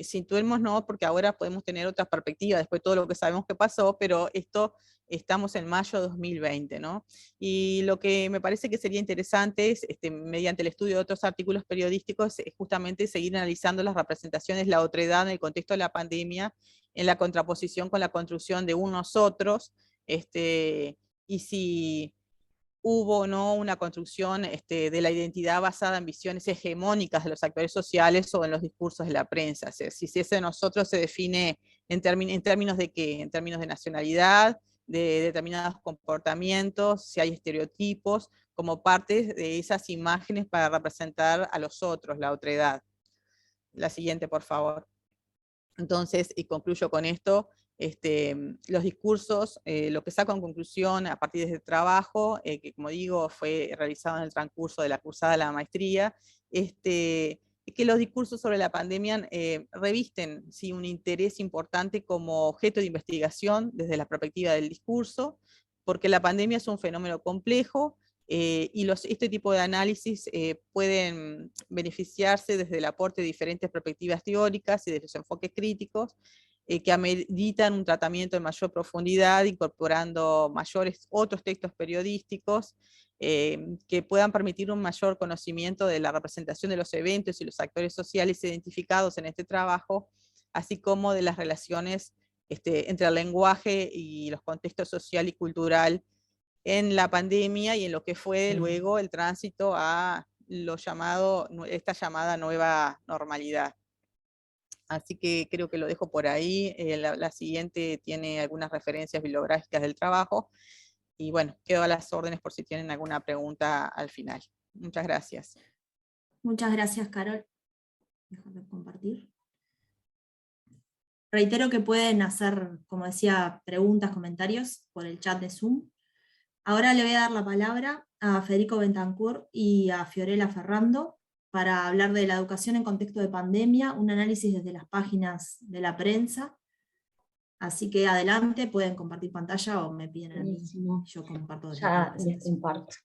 Situémonos, ¿no? Porque ahora podemos tener otras perspectivas después de todo lo que sabemos que pasó, pero estamos en mayo de 2020, ¿no? Y lo que me parece que sería interesante es, mediante el estudio de otros artículos periodísticos, es justamente seguir analizando las representaciones de la otredad en el contexto de la pandemia, en la contraposición con la construcción de unos otros, y si hubo o no una construcción de la identidad basada en visiones hegemónicas de los actores sociales o en los discursos de la prensa. O sea, si ese nosotros se define en términos de qué, en términos de nacionalidad, de determinados comportamientos, si hay estereotipos, como parte de esas imágenes para representar a los otros, la otredad. La siguiente, por favor. Entonces, y concluyo con esto, los discursos, lo que saco en conclusión a partir de este trabajo, que como digo, fue realizado en el transcurso de la cursada de la maestría, que los discursos sobre la pandemia revisten, ¿sí?, un interés importante como objeto de investigación desde la perspectiva del discurso, porque la pandemia es un fenómeno complejo, y este tipo de análisis pueden beneficiarse desde el aporte de diferentes perspectivas teóricas y de los enfoques críticos que ameritan un tratamiento en mayor profundidad, incorporando otros textos periodísticos que puedan permitir un mayor conocimiento de la representación de los eventos y los actores sociales identificados en este trabajo, así como de las relaciones entre el lenguaje y los contextos social y cultural en la pandemia y en lo que fue luego el tránsito a esta llamada nueva normalidad. Así que creo que lo dejo por ahí. La siguiente tiene algunas referencias bibliográficas del trabajo. Y bueno, quedo a las órdenes por si tienen alguna pregunta al final. Muchas gracias. Muchas gracias, Carol. Déjame compartir. Reitero que pueden hacer, como decía, preguntas, comentarios por el chat de Zoom. Ahora le voy a dar la palabra a Federico Bentancur y a Fiorella Ferrando para hablar de la educación en contexto de pandemia, un análisis desde las páginas de la prensa. Así que adelante, pueden compartir pantalla o me piden a mí. Yo comparto. Ya les comparto.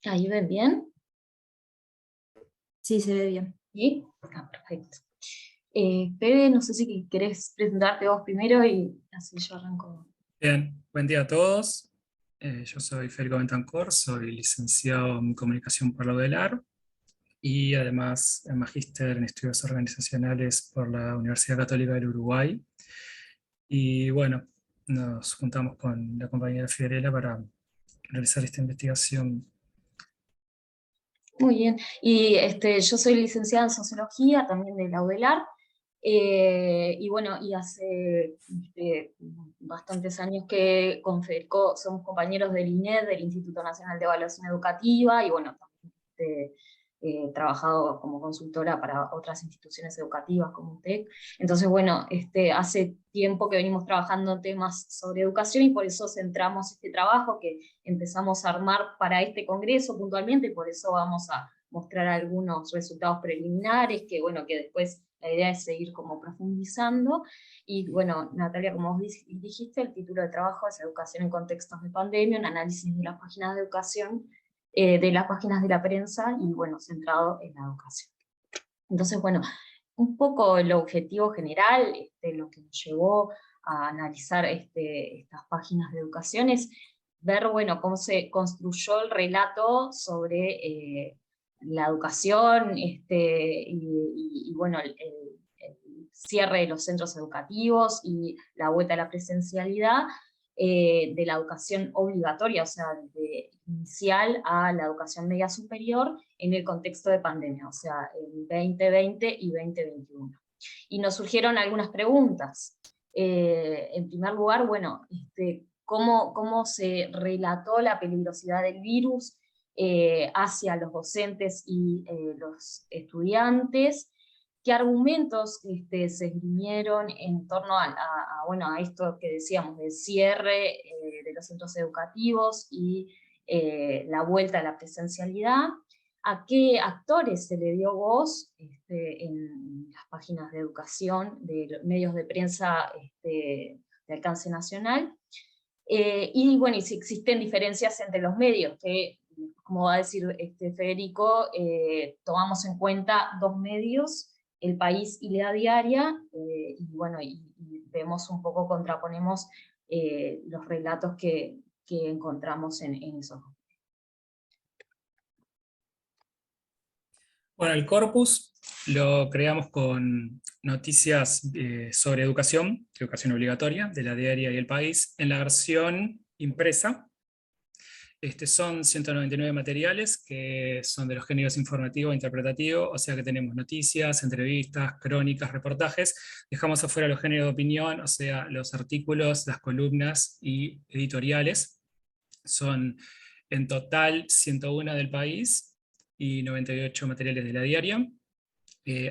¿Ahí ven bien? Sí, se ve bien. ¿Sí? Perfecto. Fede, no sé si querés presentarte vos primero y así yo arranco. Bien, buen día a todos. Yo soy Federico Bentancur, soy licenciado en Comunicación por la UDELAR y además magíster en Estudios Organizacionales por la Universidad Católica del Uruguay. Y bueno, nos juntamos con la compañera Fiorella para realizar esta investigación. Muy bien, y yo soy licenciada en Sociología, también de la UDELAR, y bueno, y hace bastantes años que con Federico somos compañeros del INED, del Instituto Nacional de Evaluación Educativa, y bueno, también he trabajado como consultora para otras instituciones educativas como UTEC. Entonces, bueno, hace tiempo que venimos trabajando temas sobre educación y por eso centramos este trabajo que empezamos a armar para este congreso puntualmente, y por eso vamos a mostrar algunos resultados preliminares que, bueno, que después la idea es seguir como profundizando. Y bueno, Natalia, como vos dijiste, el título de trabajo es Educación en contextos de pandemia, un análisis de las páginas de educación, de las páginas de la prensa, y bueno, centrado en la educación. Entonces, bueno, un poco el objetivo general, lo que nos llevó a analizar estas páginas de educación es ver, bueno, cómo se construyó el relato sobre la educación, y bueno, el cierre de los centros educativos y la vuelta a la presencialidad, de la educación obligatoria, o sea, de inicial a la educación media superior en el contexto de pandemia, o sea, en 2020 y 2021. Y nos surgieron algunas preguntas. En primer lugar, bueno, ¿cómo se relató la peligrosidad del virus hacia los docentes y los estudiantes? ¿Qué argumentos se esgrimieron en torno bueno, a esto que decíamos del cierre de los centros educativos y la vuelta a la presencialidad, a qué actores se le dio voz en las páginas de educación, de los medios de prensa de alcance nacional, y bueno, y si existen diferencias entre los medios, que como va a decir Federico, tomamos en cuenta 2 medios, El País y La Diaria, y bueno, y vemos un poco, contraponemos los relatos que encontramos en esos. Bueno, el corpus lo creamos con noticias sobre educación obligatoria, de La Diaria y El País, en la versión impresa. Son 199 materiales que son de los géneros informativo e interpretativo, o sea que tenemos noticias, entrevistas, crónicas, reportajes. Dejamos afuera los géneros de opinión, o sea, los artículos, las columnas y editoriales. Son en total 101 del País y 98 materiales de La Diaria.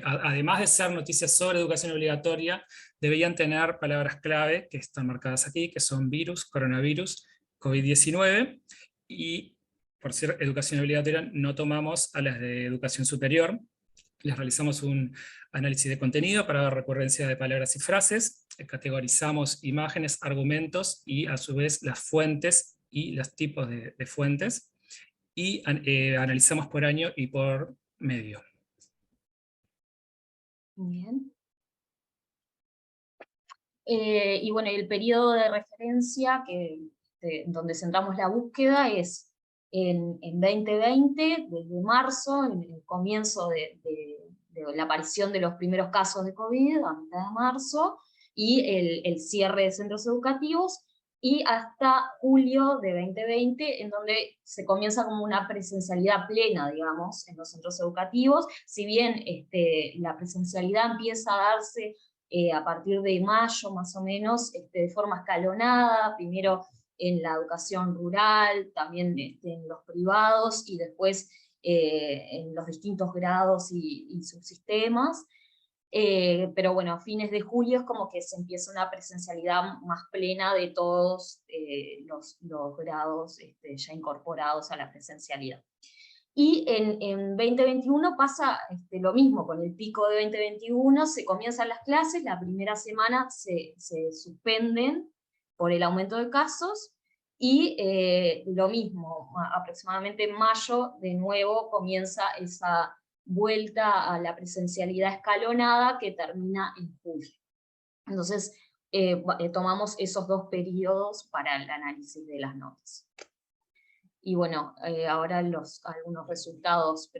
Además de ser noticias sobre educación obligatoria, deberían tener palabras clave que están marcadas aquí, que son virus, coronavirus, COVID-19, y por ser educación obligatoria no tomamos a las de educación superior. Les realizamos un análisis de contenido para ver recurrencia de palabras y frases, categorizamos imágenes, argumentos y a su vez las fuentes y los tipos de fuentes, y analizamos por año y por medio. Bien. Y bueno, el periodo de referencia donde centramos la búsqueda es en 2020, desde marzo, en el comienzo de la aparición de los primeros casos de COVID, a mitad de marzo, y el cierre de centros educativos, y hasta julio de 2020, en donde se comienza como una presencialidad plena, digamos, en los centros educativos. Si bien la presencialidad empieza a darse a partir de mayo más o menos, de forma escalonada, primero en la educación rural, también en los privados, y después en los distintos grados y subsistemas. Pero bueno, a fines de julio es como que se empieza una presencialidad más plena de todos los grados ya incorporados a la presencialidad. Y en 2021 pasa lo mismo, con el pico de 2021 se comienzan las clases, la primera semana se suspenden por el aumento de casos, y lo mismo, aproximadamente en mayo de nuevo comienza esa vuelta a la presencialidad escalonada que termina en julio. Entonces tomamos esos 2 periodos para el análisis de las notas. Y bueno, ahora algunos resultados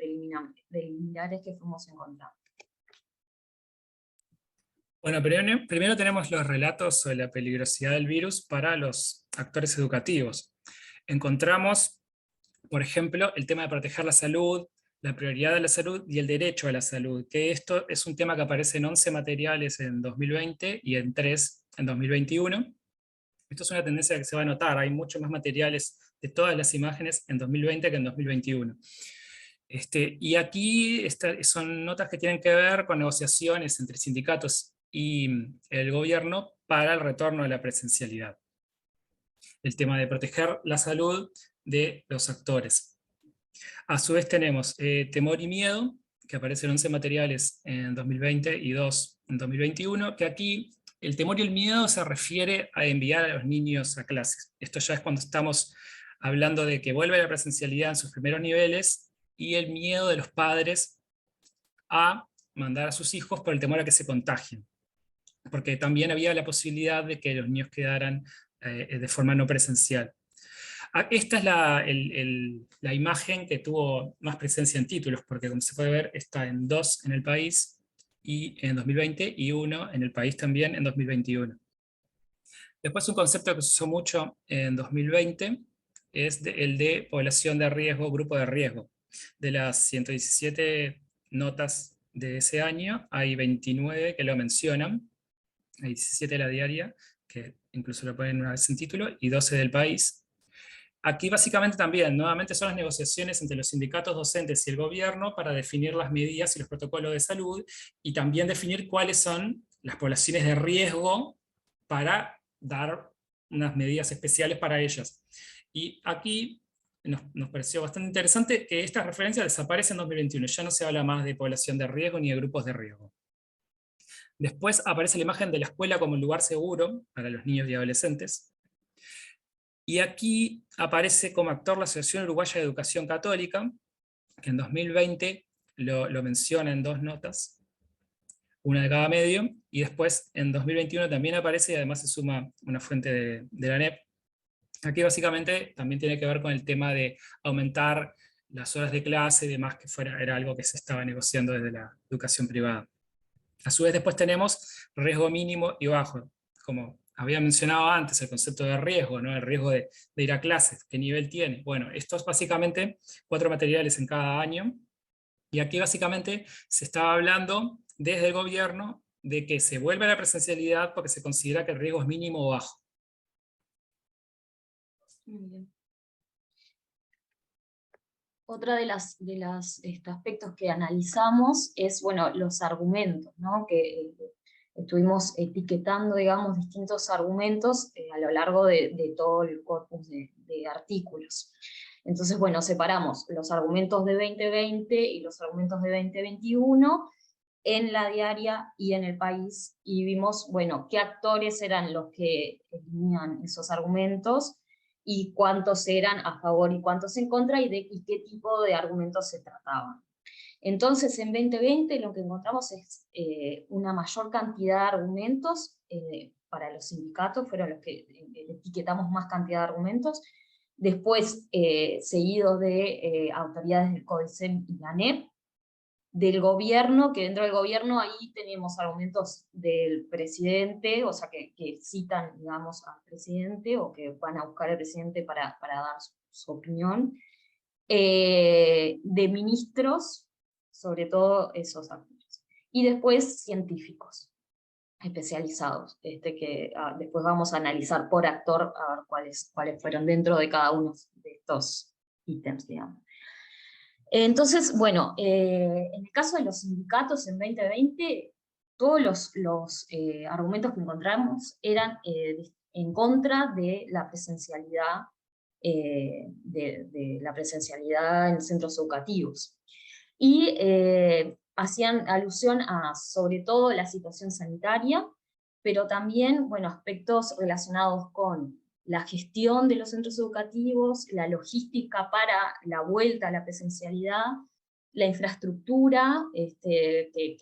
preliminares que fuimos encontrando. Bueno, primero tenemos los relatos sobre la peligrosidad del virus para los actores educativos. Encontramos, por ejemplo, el tema de proteger la salud, la prioridad de la salud y el derecho a la salud, que esto es un tema que aparece en 11 materiales en 2020 y en 3 en 2021. Esto es una tendencia que se va a notar, hay muchos más materiales de todas las imágenes en 2020 que en 2021. Y aquí son notas que tienen que ver con negociaciones entre sindicatos y el gobierno para el retorno a la presencialidad. El tema de proteger la salud de los actores. A su vez tenemos temor y miedo, que aparecen 11 materiales en 2020 y 2 en 2021, que aquí el temor y el miedo se refiere a enviar a los niños a clases. Esto ya es cuando estamos hablando de que vuelve la presencialidad en sus primeros niveles, y el miedo de los padres a mandar a sus hijos por el temor a que se contagien. Porque también había la posibilidad de que los niños quedaran de forma no presencial. Esta es la imagen que tuvo más presencia en títulos, porque como se puede ver está en 2 en El País y en 2020, y 1 en El País también en 2021. Después un concepto que se usó mucho en 2020 es el de población de riesgo, grupo de riesgo. De las 117 notas de ese año, hay 29 que lo mencionan, hay 17 de La Diaria, que incluso lo ponen una vez en título, y 12 del País. Aquí básicamente también, nuevamente son las negociaciones entre los sindicatos docentes y el gobierno para definir las medidas y los protocolos de salud, y también definir cuáles son las poblaciones de riesgo para dar unas medidas especiales para ellas. Y aquí nos pareció bastante interesante que esta referencia desaparece en 2021, ya no se habla más de población de riesgo ni de grupos de riesgo. Después aparece la imagen de la escuela como un lugar seguro para los niños y adolescentes. Y aquí aparece como actor la Asociación Uruguaya de Educación Católica, que en 2020 lo menciona en 2 notas, una de cada medio, y después en 2021 también aparece, y además se suma una fuente de la ANEP. Aquí básicamente también tiene que ver con el tema de aumentar las horas de clase y demás, que era algo que se estaba negociando desde la educación privada. A su vez después tenemos riesgo mínimo y bajo, como había mencionado antes, el concepto de riesgo, ¿no? El riesgo de ir a clases, ¿qué nivel tiene? Bueno, esto es básicamente 4 materiales en cada año, y aquí básicamente se estaba hablando desde el gobierno de que se vuelve a la presencialidad porque se considera que el riesgo es mínimo o bajo. Muy bien. Otra de las aspectos que analizamos es, bueno, los argumentos, ¿no? Que estuvimos etiquetando, digamos, distintos argumentos a lo largo de todo el corpus de artículos. Entonces, bueno, separamos los argumentos de 2020 y los argumentos de 2021 en la diaria y en el país, y vimos, bueno, qué actores eran los que tenían esos argumentos, y cuántos eran a favor y cuántos en contra, y qué tipo de argumentos se trataban. Entonces, en 2020 lo que encontramos es una mayor cantidad de argumentos para los sindicatos, fueron los que etiquetamos más cantidad de argumentos, después seguidos de autoridades del CODICEN y la ANEP, del gobierno, que dentro del gobierno ahí tenemos argumentos del presidente, o sea, que citan, digamos, al presidente, o que van a buscar al presidente para dar su opinión, de ministros, sobre todo esos actores, y después científicos especializados, que después vamos a analizar por actor, a ver cuáles fueron dentro de cada uno de estos ítems, digamos. Entonces, bueno, en el caso de los sindicatos en 2020, todos los argumentos que encontramos eran en contra de la presencialidad, de la presencialidad en centros educativos. Y hacían alusión a, sobre todo, la situación sanitaria, pero también, bueno, aspectos relacionados con la gestión de los centros educativos, la logística para la vuelta a la presencialidad, la infraestructura,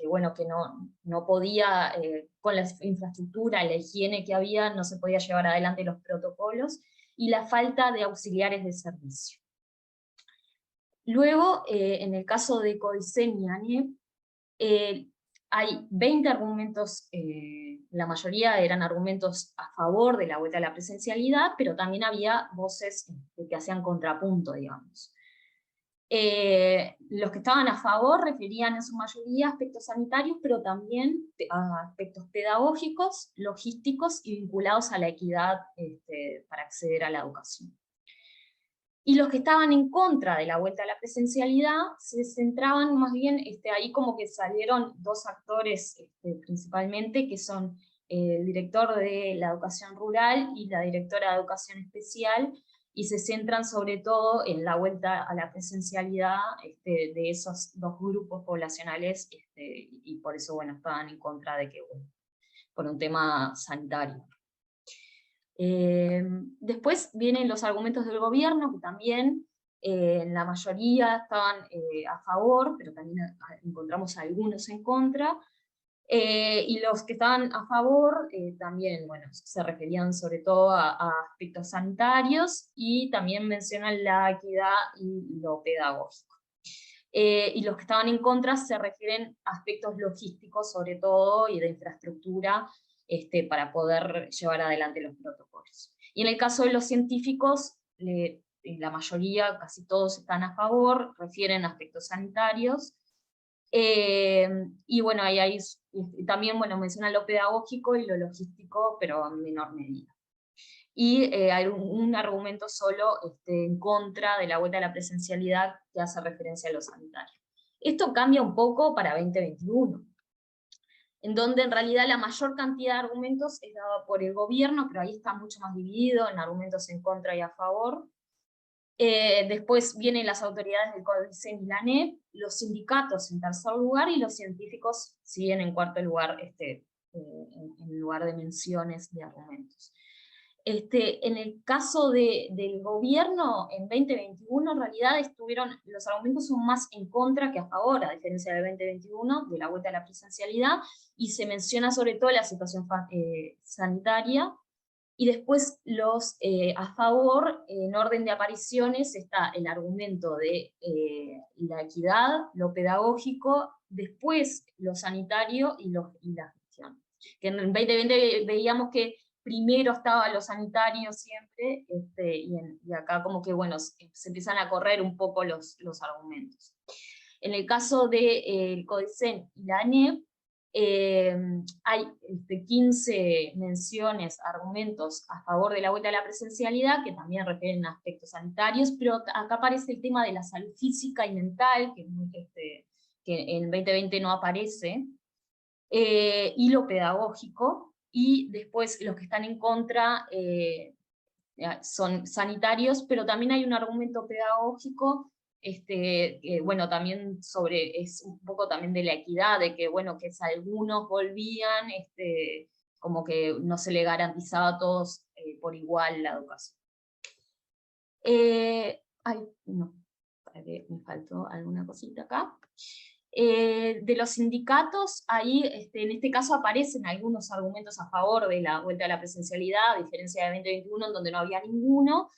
bueno, que no podía, con la infraestructura, la higiene que había, no se podía llevar adelante los protocolos, y la falta de auxiliares de servicio. Luego, en el caso de CODICEN y ANEP, hay 20 argumentos, la mayoría eran argumentos a favor de la vuelta a la presencialidad, pero también había voces que hacían contrapunto, digamos. Los que estaban a favor referían en su mayoría a aspectos sanitarios, pero también a aspectos pedagógicos, logísticos y vinculados a la equidad para acceder a la educación. Y los que estaban en contra de la vuelta a la presencialidad se centraban más bien, ahí como que salieron 2 actores principalmente, que son el director de la educación rural y la directora de educación especial, y se centran sobre todo en la vuelta a la presencialidad de esos 2 grupos poblacionales, y por eso, bueno, estaban en contra de que, bueno, por un tema sanitario. Después vienen los argumentos del gobierno, que también en la mayoría estaban a favor, pero también encontramos algunos en contra, y los que estaban a favor también, bueno, se referían sobre todo a aspectos sanitarios, y también mencionan la equidad y lo pedagógico. Y los que estaban en contra se refieren a aspectos logísticos sobre todo, y de infraestructura, para poder llevar adelante los protocolos. Y en el caso de los científicos, la mayoría, casi todos están a favor, refieren a aspectos sanitarios, y bueno, ahí también, bueno, mencionan lo pedagógico y lo logístico, pero en menor medida. Y hay un argumento solo en contra de la vuelta a la presencialidad, que hace referencia a lo sanitario. Esto cambia un poco para 2021, en donde en realidad la mayor cantidad de argumentos es dada por el gobierno, pero ahí está mucho más dividido en argumentos en contra y a favor. Después vienen las autoridades del CODICEN y la ANEP, los sindicatos en tercer lugar, y los científicos siguen en cuarto lugar, en lugar de menciones de argumentos. En el caso del gobierno, en 2021, en realidad los argumentos son más en contra que a favor, a diferencia del 2021, de la vuelta a la presencialidad, y se menciona sobre todo la situación sanitaria. Y después los a favor, en orden de apariciones, está el argumento de la equidad, lo pedagógico, después lo sanitario y la gestión. Que en el 2020 veíamos que primero estaba lo sanitario siempre, y acá como que, bueno, se empiezan a correr un poco los argumentos. En el caso del CODICEN y la ANEP, hay 15 menciones, argumentos a favor de la vuelta a la presencialidad, que también refieren a aspectos sanitarios, pero acá aparece el tema de la salud física y mental, que en 2020 no aparece, y lo pedagógico, y después los que están en contra son sanitarios, pero también hay un argumento pedagógico, bueno, también es un poco también de la equidad, de que, bueno, que si algunos volvían, como que no se le garantizaba a todos por igual la educación. No, me faltó alguna cosita acá. De los sindicatos, ahí en este caso aparecen algunos argumentos a favor de la vuelta a la presencialidad, a diferencia de 2021, en donde no había ninguno,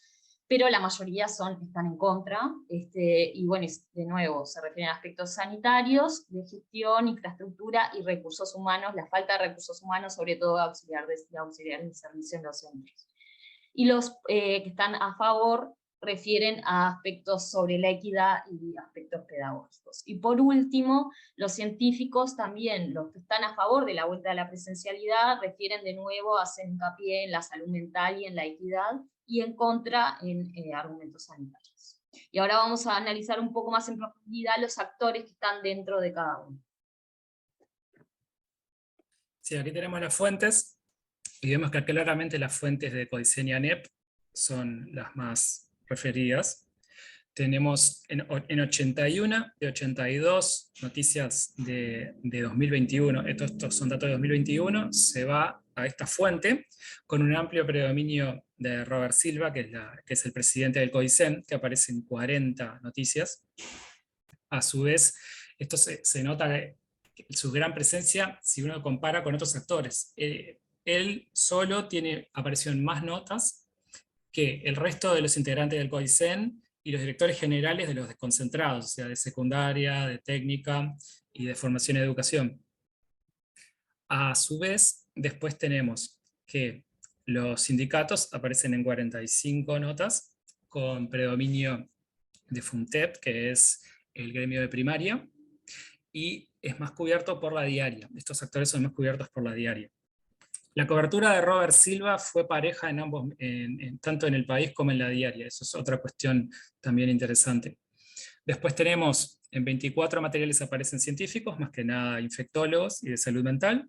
pero la mayoría están en contra, y bueno, de nuevo, se refieren a aspectos sanitarios, de gestión, infraestructura y recursos humanos, la falta de recursos humanos, sobre todo auxiliar de servicio en los centros. Y los que están a favor refieren a aspectos sobre la equidad y aspectos pedagógicos. Y por último, los científicos también, los que están a favor de la vuelta a la presencialidad, refieren de nuevo, hacen hincapié en la salud mental y en la equidad, y en contra en argumentos sanitarios. Y ahora vamos a analizar un poco más en profundidad los actores que están dentro de cada uno. Sí, aquí tenemos las fuentes, y vemos que claramente las fuentes de CODICEN y ANEP son las más referidas. Tenemos en 81 de 82 noticias de 2021, estos son datos de 2021, se va a esta fuente con un amplio predominio de Robert Silva, que es el presidente del CODICEN, que aparece en 40 noticias. A su vez, esto se nota su gran presencia si uno compara con otros actores. Él solo apareció en más notas que el resto de los integrantes del CODICEN y los directores generales de los desconcentrados, o sea, de secundaria, de técnica y de formación y educación. A su vez, después tenemos que los sindicatos aparecen en 45 notas, con predominio de FUNTEP, que es el gremio de primaria, y es más cubierto por la diaria. Estos actores son más cubiertos por la diaria. La cobertura de Robert Silva fue pareja en ambos, tanto en el país como en la diaria. Eso es otra cuestión también interesante. Después tenemos, en 24 materiales aparecen científicos, más que nada infectólogos y de salud mental.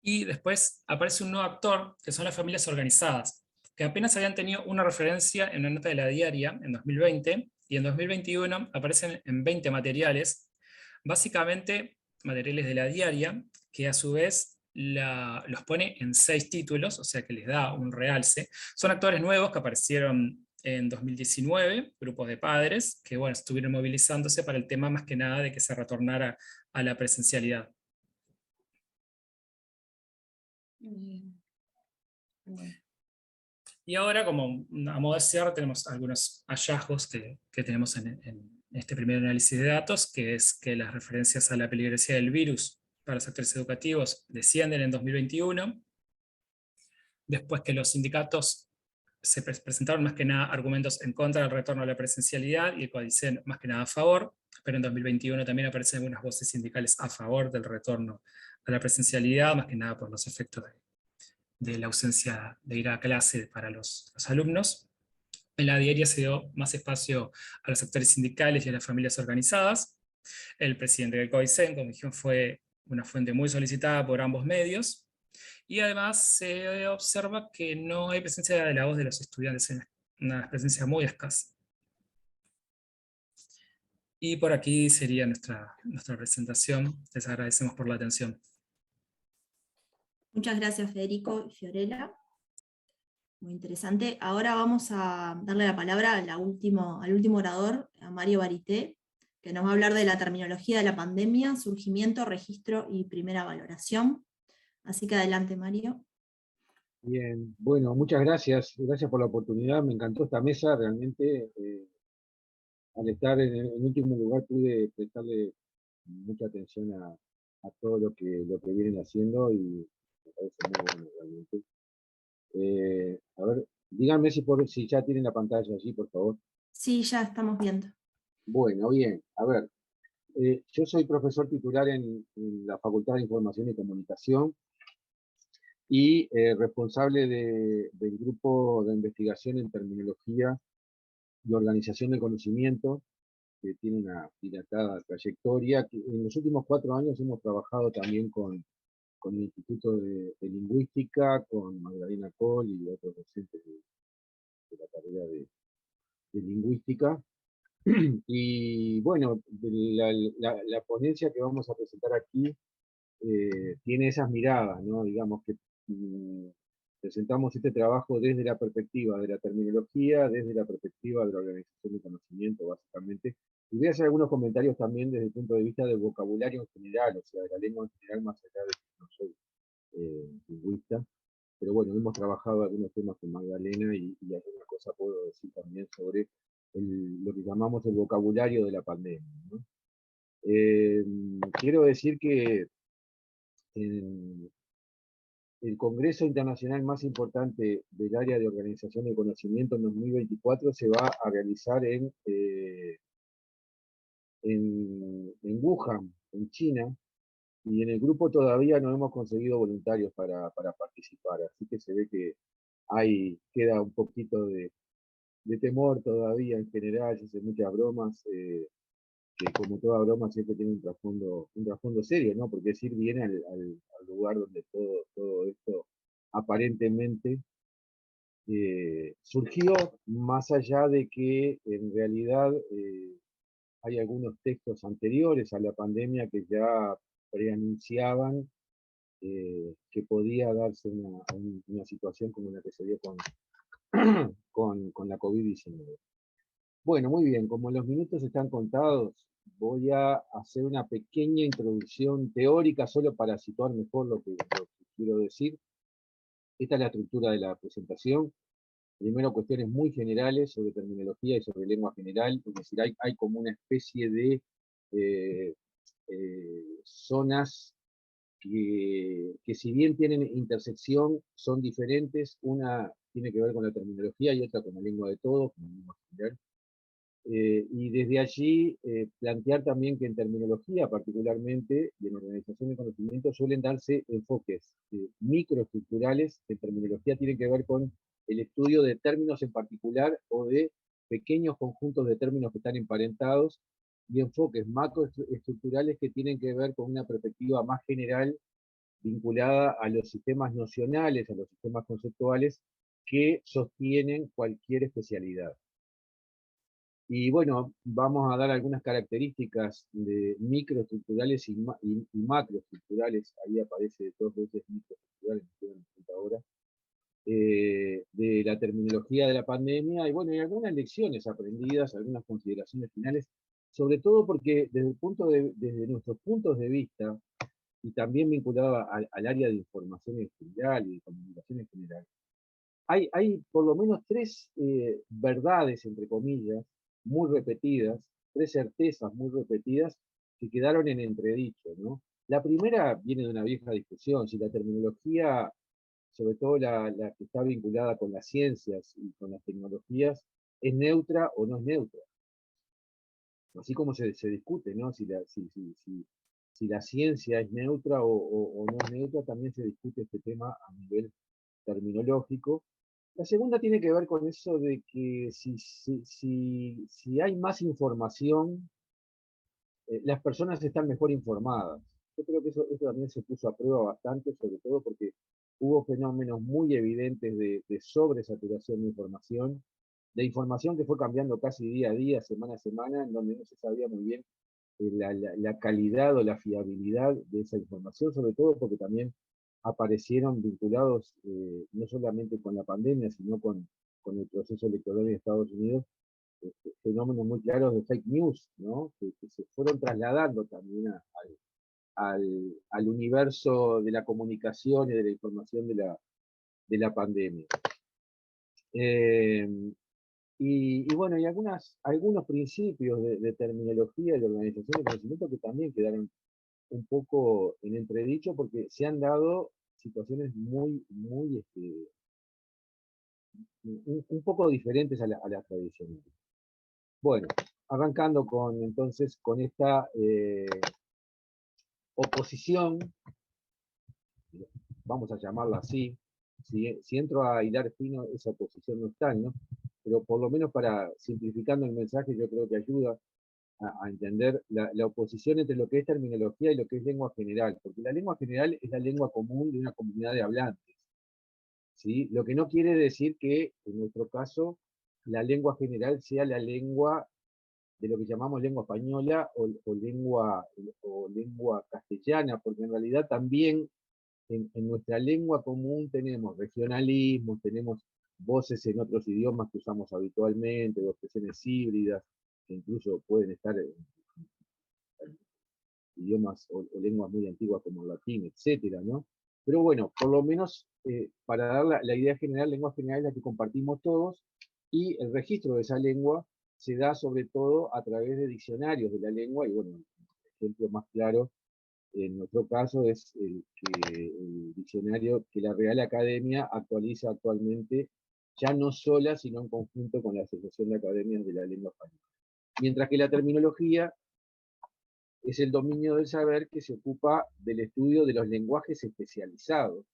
Y después aparece un nuevo actor, que son las familias organizadas, que apenas habían tenido una referencia en una nota de la diaria en 2020, y en 2021 aparecen en 20 materiales, básicamente materiales de la diaria, que a su vez los pone en 6 títulos, o sea que les da un realce. Son actores nuevos que aparecieron en 2019, grupos de padres, que bueno, estuvieron movilizándose para el tema más que nada de que se retornara a la presencialidad. Y ahora, como a modo de cierre, tenemos algunos hallazgos que tenemos en este primer análisis de datos, que es que las referencias a la peligrosidad del virus para los sectores educativos descienden en 2021, después que los sindicatos se presentaron más que nada argumentos en contra del retorno a la presencialidad y el CODICEN más que nada a favor, pero en 2021 también aparecen algunas voces sindicales a favor del retorno a la presencialidad, más que nada por los efectos de la ausencia de ir a clase para los alumnos. En la diaria se dio más espacio a los sectores sindicales y a las familias organizadas. El presidente del CODICEN, como dijimos, fue una fuente muy solicitada por ambos medios, y además se observa que no hay presencia de la voz de los estudiantes una presencia muy escasa. Y por aquí sería nuestra presentación. Les agradecemos por la atención. Muchas gracias, Federico y Fiorella. Muy interesante. Ahora vamos a darle la palabra al último orador, a Mario Barité, que nos va a hablar de la terminología de la pandemia, surgimiento, registro y primera valoración. Así que adelante, Mario. Bien, bueno, muchas gracias. Gracias por la oportunidad. Me encantó esta mesa. Realmente, al estar en último lugar, pude prestarle mucha atención a todo lo que vienen haciendo y me parece muy bueno realmente. A ver, díganme si ya tienen la pantalla allí, por favor. Sí, ya estamos viendo. Bueno, bien. A ver, yo soy profesor titular en la Facultad de Información y Comunicación y responsable del grupo de investigación en terminología y organización del conocimiento, que tiene una dilatada trayectoria. En los últimos 4 años hemos trabajado también con el Instituto de Lingüística, con Magdalena Kohl y otros docentes de la carrera de Lingüística. Y bueno, la ponencia que vamos a presentar aquí tiene esas miradas, ¿no? Digamos que presentamos este trabajo desde la perspectiva de la terminología, desde la perspectiva de la organización de conocimiento, básicamente. Y voy a hacer algunos comentarios también desde el punto de vista del vocabulario en general, o sea, de la lengua en general, más allá de que no soy lingüista. Pero bueno, hemos trabajado algunos temas con Magdalena y alguna cosa puedo decir también sobre lo que llamamos el vocabulario de la pandemia, ¿no? Quiero decir que el Congreso Internacional más importante del área de organización de conocimiento en 2024 se va a realizar en Wuhan, en China, y en el grupo todavía no hemos conseguido voluntarios para participar, así que se ve que queda un poquito de temor todavía en general. Se hacen muchas bromas, que como toda broma siempre tiene un trasfondo serio, ¿no? Porque es ir bien al lugar donde todo esto aparentemente surgió, más allá de que en realidad hay algunos textos anteriores a la pandemia que ya preanunciaban que podía darse una situación como la que se dio con la COVID-19. Bueno, muy bien, como los minutos están contados, voy a hacer una pequeña introducción teórica solo para situar mejor lo que quiero decir. Esta es la estructura de la presentación. Primero, cuestiones muy generales sobre terminología y sobre lengua general, es decir, hay como una especie de zonas que si bien tienen intersección, son diferentes. Una tiene que ver con la terminología y otra con la lengua de todos, con la lengua general. Y desde allí plantear también que en terminología particularmente y en organización de conocimiento suelen darse enfoques microestructurales. En terminología tienen que ver con el estudio de términos en particular o de pequeños conjuntos de términos que están emparentados, y enfoques macroestructurales que tienen que ver con una perspectiva más general vinculada a los sistemas nocionales, a los sistemas conceptuales que sostienen cualquier especialidad. Y bueno, vamos a dar algunas características de microestructurales y macroestructurales. Ahí aparece 2 veces microestructurales, ahora, de la terminología de la pandemia, y bueno, hay algunas lecciones aprendidas, algunas consideraciones finales, sobre todo porque desde nuestros puntos de vista, y también vinculado al área de información en general y de comunicación en general, hay por lo menos 3 verdades, entre comillas, muy repetidas, 3 certezas muy repetidas que quedaron en entredicho, ¿no? La primera viene de una vieja discusión, si la terminología, sobre todo la que está vinculada con las ciencias y con las tecnologías, es neutra o no es neutra. Así como se discute, ¿no? Si la ciencia es neutra o no es neutra, también se discute este tema a nivel terminológico. La segunda tiene que ver con eso de que si hay más información, las personas están mejor informadas. Yo creo que eso también se puso a prueba bastante, sobre todo porque hubo fenómenos muy evidentes de sobresaturación de información de información que fue cambiando casi día a día, semana a semana, en donde no se sabía muy bien la calidad o la fiabilidad de esa información, sobre todo porque también aparecieron vinculados no solamente con la pandemia, sino con el proceso electoral en Estados Unidos, fenómenos muy claros de fake news, ¿no? Que se fueron trasladando también al universo de la comunicación y de la información de la pandemia. Y bueno, y algunos principios de terminología y de organización de conocimiento que también quedaron un poco en entredicho porque se han dado situaciones muy un poco diferentes a la tradicional. Bueno, arrancando entonces con esta oposición, vamos a llamarla así. Si entro a hilar fino, esa oposición no está, ¿no? Pero por lo menos para simplificando el mensaje, yo creo que ayuda a entender la oposición entre lo que es terminología y lo que es lengua general, porque la lengua general es la lengua común de una comunidad de hablantes, ¿sí? Lo que no quiere decir que, en nuestro caso, la lengua general sea la lengua de lo que llamamos lengua española o lengua castellana, porque en realidad también en nuestra lengua común tenemos regionalismos, tenemos voces en otros idiomas que usamos habitualmente, o expresiones híbridas, que incluso pueden estar en idiomas o lenguas muy antiguas como el latín, etcétera, ¿no? Pero bueno, por lo menos para dar la idea general, lengua general es la que compartimos todos, y el registro de esa lengua se da sobre todo a través de diccionarios de la lengua, y bueno, el ejemplo más claro en nuestro caso es el diccionario que la Real Academia actualiza actualmente, ya no sola, sino en conjunto con la Asociación de Academias de la Lengua Española. Mientras que la terminología es el dominio del saber que se ocupa del estudio de los lenguajes especializados,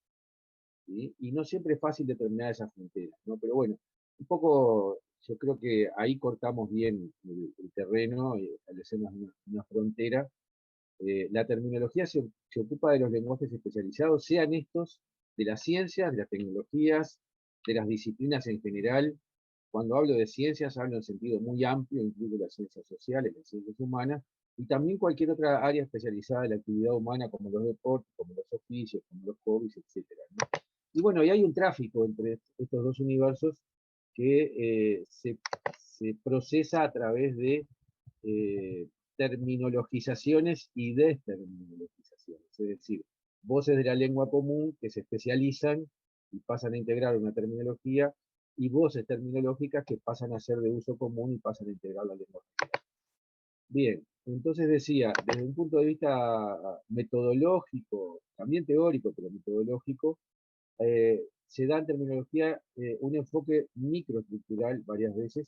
¿sí? Y no siempre es fácil determinar esas fronteras, ¿no? Pero bueno, un poco yo creo que ahí cortamos bien el terreno y establecemos una frontera. La terminología se ocupa de los lenguajes especializados, sean estos de las ciencias, de las tecnologías, de las disciplinas en general. Cuando hablo de ciencias, hablo en sentido muy amplio, incluyo las ciencias sociales, las ciencias humanas, y también cualquier otra área especializada de la actividad humana, como los deportes, como los oficios, como los hobbies, etc., ¿no? Y bueno, y hay un tráfico entre estos dos universos que se procesa a través de terminologizaciones y desterminologizaciones, es decir, voces de la lengua común que se especializan y pasan a integrar una terminología, y voces terminológicas que pasan a ser de uso común y pasan a integrar la lengua general. Bien, entonces decía, desde un punto de vista metodológico, también teórico, pero metodológico, se da en terminología un enfoque microestructural varias veces.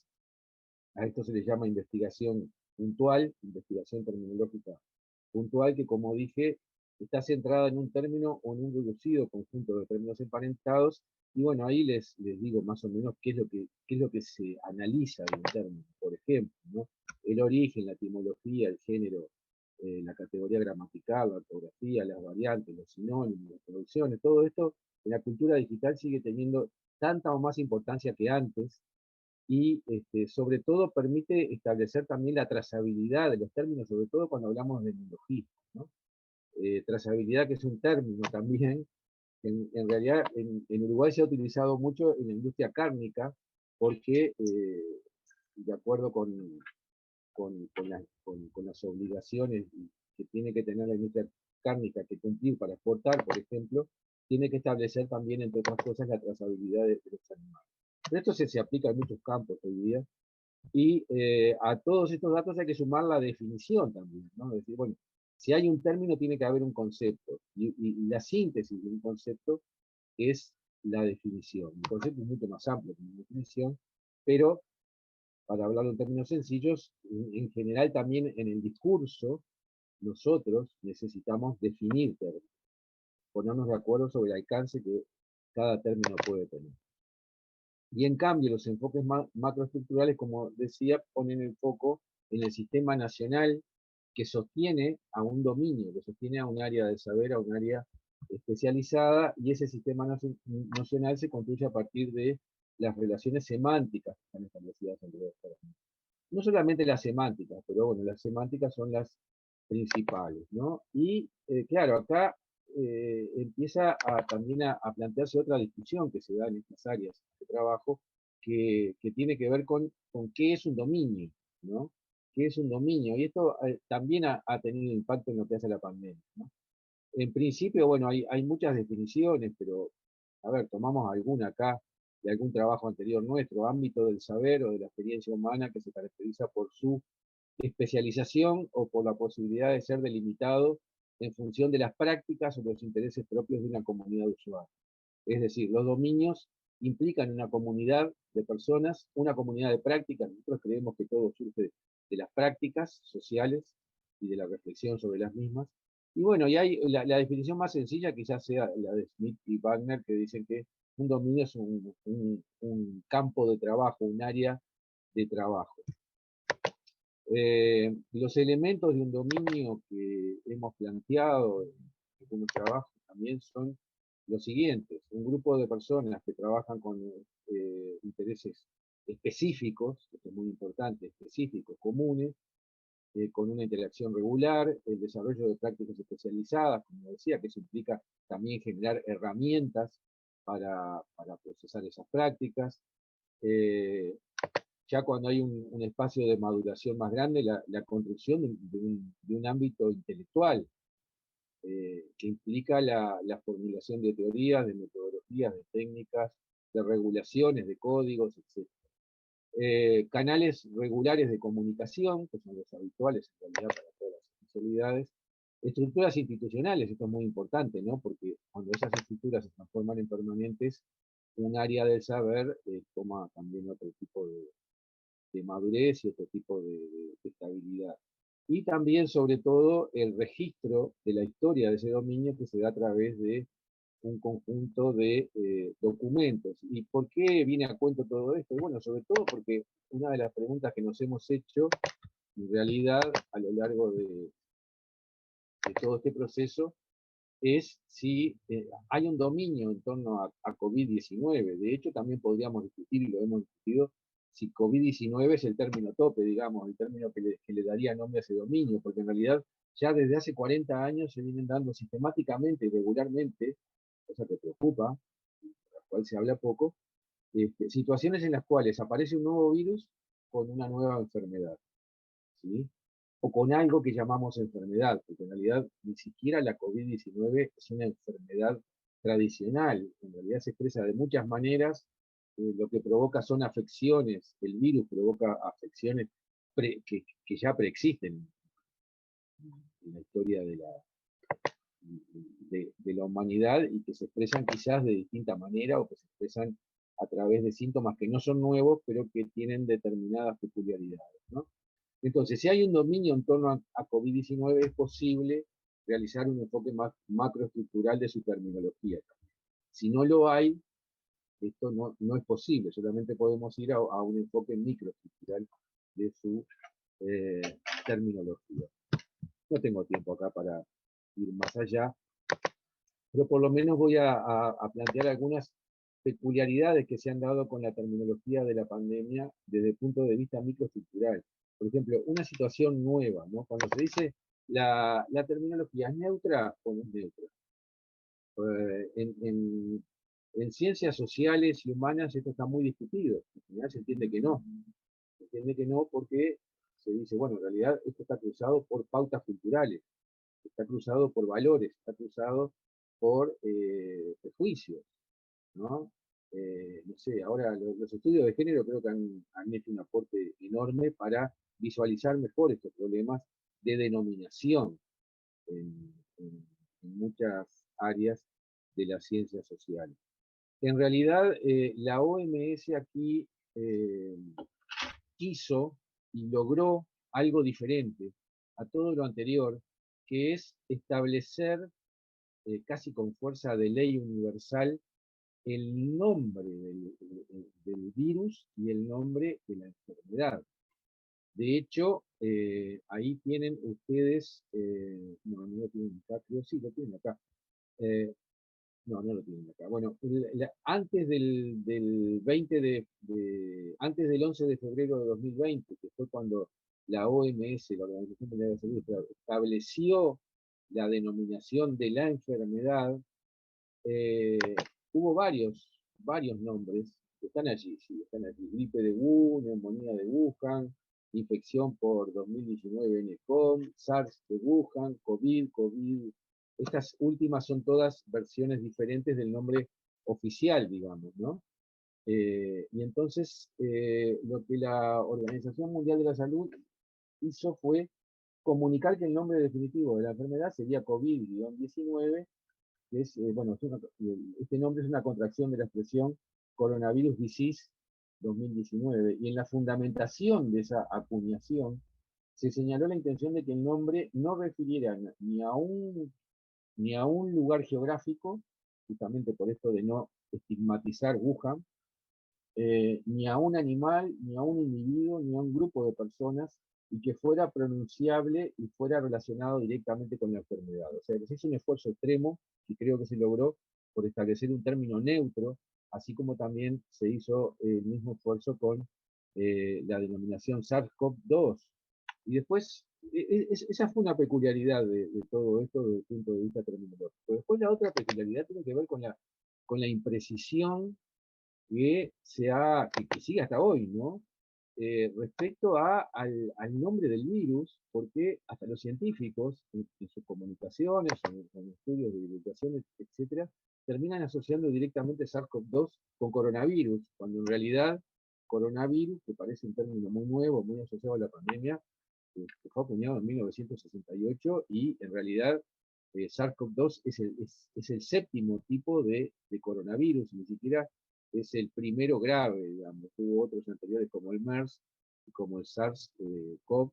A esto se le llama investigación puntual, investigación terminológica puntual, que como dije, está centrada en un término o en un reducido conjunto de términos emparentados, y bueno, ahí les digo más o menos qué es lo que se analiza de un término. Por ejemplo, ¿no? El origen, la etimología, el género, la categoría gramatical, la ortografía, las variantes, los sinónimos, las traducciones, todo esto en la cultura digital sigue teniendo tanta o más importancia que antes, y sobre todo permite establecer también la trazabilidad de los términos, sobre todo cuando hablamos de neologismos, ¿no? Trazabilidad, que es un término también, en realidad en Uruguay se ha utilizado mucho en la industria cárnica, porque de acuerdo con las obligaciones que tiene que tener la industria cárnica que cumplir para exportar, por ejemplo, tiene que establecer también, entre otras cosas, la trazabilidad de los animales. Pero esto se aplica en muchos campos hoy día, y a todos estos datos hay que sumar la definición también, ¿no? Es decir, bueno, si hay un término tiene que haber un concepto, y la síntesis de un concepto es la definición. El concepto es mucho más amplio que una definición, pero para hablarlo en términos sencillos, en general también en el discurso, nosotros necesitamos definir términos, ponernos de acuerdo sobre el alcance que cada término puede tener. Y en cambio, los enfoques macroestructurales, como decía, ponen el foco en el sistema nacional que sostiene a un dominio, que sostiene a un área de saber, a un área especializada, y ese sistema nacional se construye a partir de las relaciones semánticas que están establecidas entre los términos. No solamente las semánticas, pero bueno, las semánticas son las principales, ¿no? Y claro, acá empieza también a plantearse otra discusión que se da en estas áreas de trabajo, que tiene que ver con qué es un dominio, ¿no? ¿Qué es un dominio? Y esto también ha tenido impacto en lo que hace la pandemia, ¿no? En principio, bueno, hay muchas definiciones, pero, a ver, tomamos alguna acá de algún trabajo anterior nuestro, ámbito del saber o de la experiencia humana que se caracteriza por su especialización o por la posibilidad de ser delimitado en función de las prácticas o los intereses propios de una comunidad de usuarios. Es decir, los dominios implican una comunidad de personas, una comunidad de prácticas. Nosotros creemos que todo surge de las prácticas sociales y de la reflexión sobre las mismas. Y bueno, y hay la definición más sencilla quizás sea la de Smith y Wagner, que dicen que un dominio es un campo de trabajo, un área de trabajo. Los elementos de un dominio que hemos planteado en algunos trabajos también son los siguientes: un grupo de personas que trabajan con intereses específicos, esto es muy importante, específicos, comunes, con una interacción regular, el desarrollo de prácticas especializadas, como decía, que eso implica también generar herramientas para procesar esas prácticas. Ya cuando hay un espacio de maduración más grande, la construcción de un ámbito intelectual, que implica la formulación de teorías, de metodologías, de técnicas, de regulaciones, de códigos, etc. Canales regulares de comunicación, que son los habituales en realidad para todas las especialidades. Estructuras institucionales, esto es muy importante, ¿no? Porque cuando esas estructuras se transforman en permanentes, un área del saber toma también otro tipo de madurez y otro tipo de estabilidad. Y también, sobre todo, el registro de la historia de ese dominio que se da a través de un conjunto de documentos. ¿Y por qué viene a cuento todo esto? Bueno, sobre todo porque una de las preguntas que nos hemos hecho, en realidad, a lo largo de todo este proceso, es si hay un dominio en torno a COVID-19. De hecho, también podríamos discutir, y lo hemos discutido, si COVID-19 es el término tope, digamos, el término que le daría nombre a ese dominio, porque en realidad ya desde hace 40 años se vienen dando sistemáticamente y regularmente, cosa que preocupa, de la cual se habla poco, situaciones en las cuales aparece un nuevo virus con una nueva enfermedad, ¿sí? O con algo que llamamos enfermedad, porque en realidad ni siquiera la COVID-19 es una enfermedad tradicional, en realidad se expresa de muchas maneras, lo que provoca son afecciones, el virus provoca afecciones que ya preexisten en la historia de la humanidad y que se expresan quizás de distinta manera o que se expresan a través de síntomas que no son nuevos, pero que tienen determinadas peculiaridades, ¿no? Entonces, si hay un dominio en torno a COVID-19, es posible realizar un enfoque más macroestructural de su terminología. Si no lo hay, esto no es posible, solamente podemos ir a un enfoque microestructural de su terminología. No tengo tiempo acá para ir más allá, pero por lo menos voy a plantear algunas peculiaridades que se han dado con la terminología de la pandemia desde el punto de vista microestructural. Por ejemplo, una situación nueva, ¿no? Cuando se dice la terminología es neutra o no es neutra. En ciencias sociales y humanas esto está muy discutido. En general se entiende que no. Se entiende que no porque se dice, bueno, en realidad esto está cruzado por pautas culturales, está cruzado por valores, está cruzado por prejuicios, ¿no? No sé, ahora los estudios de género creo que han hecho un aporte enorme para visualizar mejor estos problemas de denominación en muchas áreas de las ciencias sociales. En realidad, la OMS aquí quiso y logró algo diferente a todo lo anterior, que es establecer casi con fuerza de ley universal el nombre del virus y el nombre de la enfermedad. De hecho, ahí tienen ustedes, no lo tienen acá, creo sí lo tienen acá, No lo tienen acá. Bueno, antes del 20 antes del 11 de febrero de 2020, que fue cuando la OMS, la Organización Mundial de la Salud, estableció la denominación de la enfermedad, hubo varios nombres que están allí, sí, están allí. Gripe de Wu, neumonía de Wuhan, infección por 2019 nCoV, SARS de Wuhan, COVID. Estas últimas son todas versiones diferentes del nombre oficial, digamos, ¿no? Y entonces lo que la Organización Mundial de la Salud hizo fue comunicar que el nombre definitivo de la enfermedad sería COVID-19, que es, bueno, este nombre es una contracción de la expresión Coronavirus Disease 2019, y en la fundamentación de esa acuñación se señaló la intención de que el nombre no refiriera ni a un lugar geográfico, justamente por esto de no estigmatizar Wuhan, ni a un animal, ni a un individuo, ni a un grupo de personas, y que fuera pronunciable y fuera relacionado directamente con la enfermedad. O sea, que se hizo un esfuerzo extremo, y creo que se logró, por establecer un término neutro, así como también se hizo el mismo esfuerzo con la denominación SARS-CoV-2. Y después, esa fue una peculiaridad de todo esto desde el punto de vista terminológico. Después la otra peculiaridad tiene que ver con la imprecisión que sigue hasta hoy, ¿no? Respecto al nombre del virus, porque hasta los científicos, en sus comunicaciones, en estudios de divulgación, etcétera, terminan asociando directamente SARS-CoV-2 con coronavirus, cuando en realidad coronavirus, que parece un término muy nuevo, muy asociado a la pandemia, que fue acuñado en 1968, y en realidad SARS-CoV-2 es el séptimo tipo de coronavirus, ni siquiera es el primero grave, digamos. Hubo otros anteriores como el MERS y como el SARS-CoV,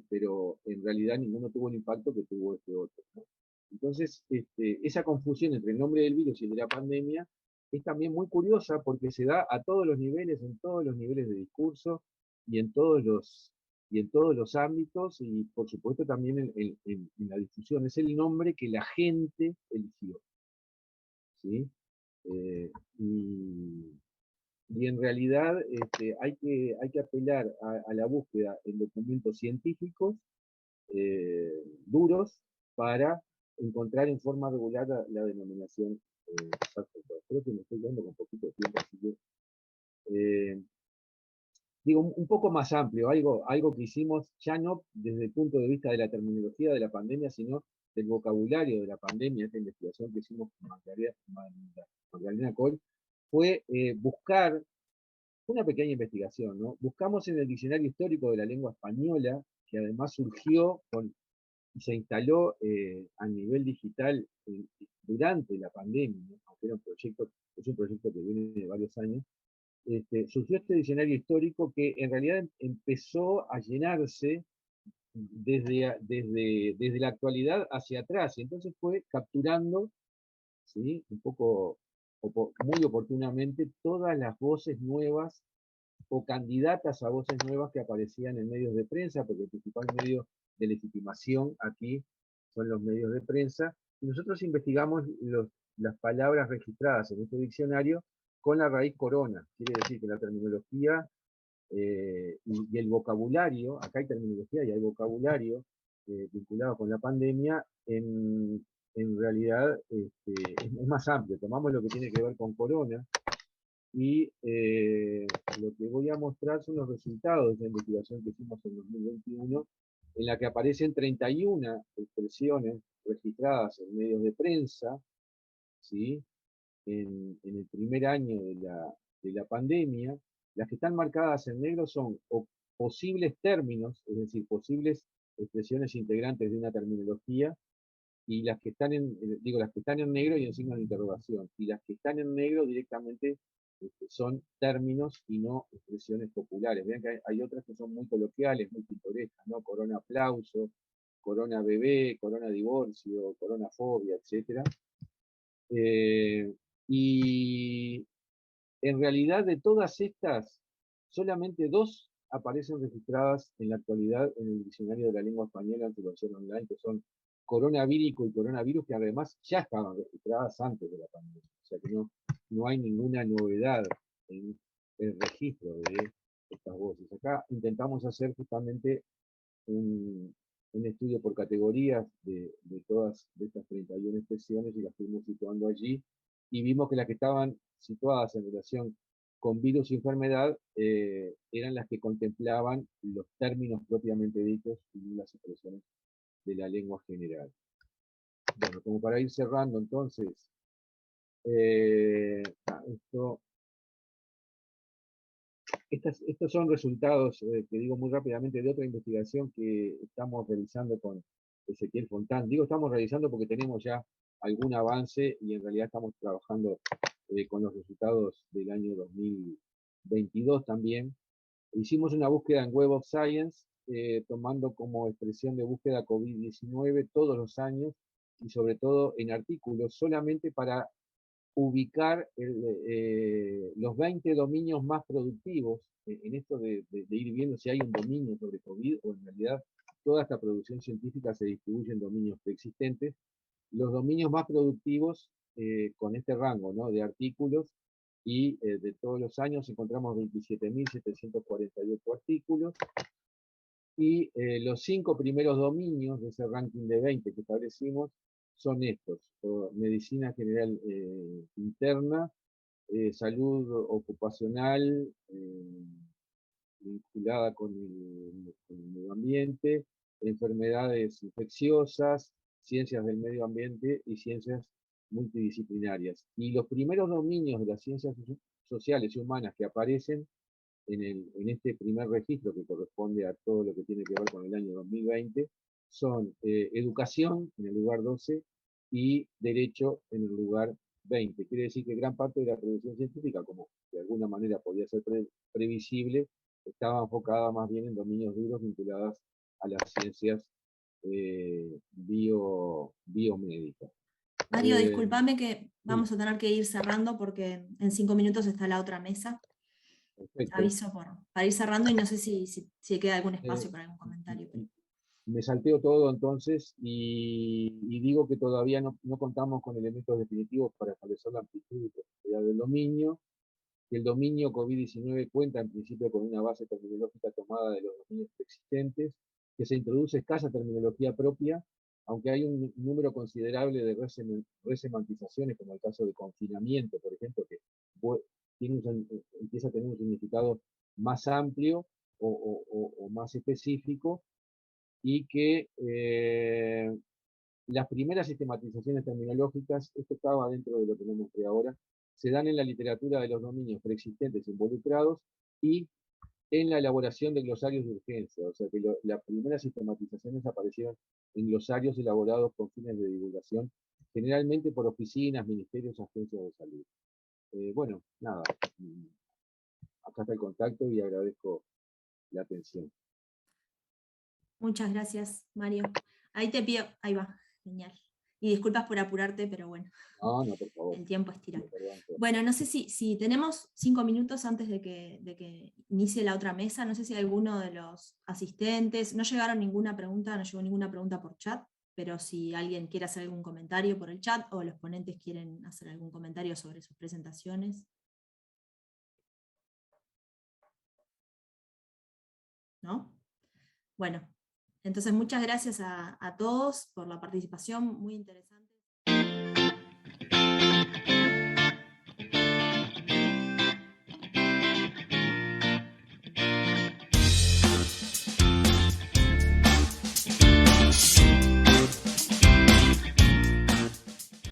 pero en realidad ninguno tuvo el impacto que tuvo este otro, ¿no? Entonces, esa confusión entre el nombre del virus y el de la pandemia es también muy curiosa, porque se da a todos los niveles, en todos los niveles de discurso y en todos los ámbitos, y por supuesto también en la difusión. Es el nombre que la gente eligió, ¿sí? Y en realidad hay que apelar a la búsqueda en documentos científicos duros para encontrar en forma regular la denominación SARS-CoV-2. Creo que me estoy dando con poquito tiempo, así que digo, un poco más amplio, algo que hicimos ya no desde el punto de vista de la terminología de la pandemia, sino del vocabulario de la pandemia. Esta investigación que hicimos con Magdalena Coll fue buscar una pequeña investigación, ¿no? Buscamos en el diccionario histórico de la lengua española, que además surgió y se instaló a nivel digital durante la pandemia, ¿no? Aunque es un proyecto que viene de varios años. Surgió este diccionario histórico que en realidad empezó a llenarse desde la actualidad hacia atrás, y entonces fue capturando, ¿sí?, un poco, muy oportunamente, todas las voces nuevas o candidatas a voces nuevas que aparecían en medios de prensa, porque el principal medio de legitimación aquí son los medios de prensa, y nosotros investigamos las palabras registradas en este diccionario con la raíz corona. Quiere decir que la terminología y el vocabulario, acá hay terminología y hay vocabulario vinculado con la pandemia, en realidad es más amplio. Tomamos lo que tiene que ver con corona, y lo que voy a mostrar son los resultados de la investigación que hicimos en 2021, en la que aparecen 31 expresiones registradas en medios de prensa, ¿sí?, en el primer año de la pandemia. Las que están marcadas en negro son posibles términos, es decir, posibles expresiones integrantes de una terminología, y las que están las que están en negro y en signo de interrogación, y las que están en negro directamente son términos y no expresiones populares. Vean que hay otras que son muy coloquiales, muy pintorescas, ¿no? Corona aplauso, corona bebé, corona divorcio, corona fobia, etc. Y en realidad, de todas estas, solamente 2 aparecen registradas en la actualidad en el diccionario de la lengua española en su versión online, que son coronavírico y coronavirus que además ya estaban registradas antes de la pandemia. O sea que no hay ninguna novedad en el registro de estas voces. Acá intentamos hacer justamente un estudio por categorías de todas estas 31 expresiones y las fuimos situando allí, y vimos que las que estaban situadas en relación con virus y enfermedad eran las que contemplaban los términos propiamente dichos y las expresiones de la lengua general. Bueno, como para ir cerrando entonces, estos son resultados, que digo muy rápidamente, de otra investigación que estamos realizando con Ezequiel Fontán. Digo estamos realizando porque tenemos ya algún avance y en realidad estamos trabajando con los resultados del año 2022 también. Hicimos una búsqueda en Web of Science, tomando como expresión de búsqueda COVID-19 todos los años y sobre todo en artículos, solamente para ubicar los 20 dominios más productivos en esto de ir viendo si hay un dominio sobre COVID o en realidad toda esta producción científica se distribuye en dominios preexistentes. Los dominios más productivos con este rango, ¿no?, de artículos, y de todos los años encontramos 27.748 artículos, y los 5 primeros dominios de ese ranking de 20 que establecimos son estos: medicina general interna, salud ocupacional vinculada con el medio ambiente, enfermedades infecciosas, ciencias del medio ambiente y ciencias multidisciplinarias. Y los primeros dominios de las ciencias sociales y humanas que aparecen en este primer registro, que corresponde a todo lo que tiene que ver con el año 2020, son educación en el lugar 12 y derecho en el lugar 20. Quiere decir que gran parte de la producción científica, como de alguna manera podía ser previsible, estaba enfocada más bien en dominios duros vinculados a las ciencias biomédicas. Mario, discúlpame que vamos a tener que ir cerrando porque en 5 minutos está la otra mesa. Perfecto. Aviso para ir cerrando y no sé si queda algún espacio para algún comentario. Pero... Me salteo todo entonces y digo que todavía no contamos con elementos definitivos para establecer la amplitud y profundidad del dominio, que el dominio COVID-19 cuenta en principio con una base terminológica tomada de los dominios existentes, que se introduce escasa terminología propia, aunque hay un número considerable de resemantizaciones, como el caso de confinamiento, por ejemplo, que empieza a tener un significado más amplio o más específico, y que las primeras sistematizaciones terminológicas, esto estaba dentro de lo que no mostré ahora, se dan en la literatura de los dominios preexistentes involucrados y en la elaboración de glosarios de urgencia, o sea que las primeras sistematizaciones aparecieron en glosarios elaborados con fines de divulgación, generalmente por oficinas, ministerios, agencias de salud. Bueno, nada, acá está el contacto y agradezco la atención. Muchas gracias, Mario. Ahí te pido, ahí va, genial. Y disculpas por apurarte, pero bueno. No, por favor. El tiempo es tirano. Bueno, no sé si tenemos 5 minutos antes de que inicie la otra mesa. No sé si alguno de los asistentes, no llegó ninguna pregunta por chat, pero si alguien quiere hacer algún comentario por el chat o los ponentes quieren hacer algún comentario sobre sus presentaciones. ¿No? Bueno, entonces muchas gracias a todos por la participación, muy interesante.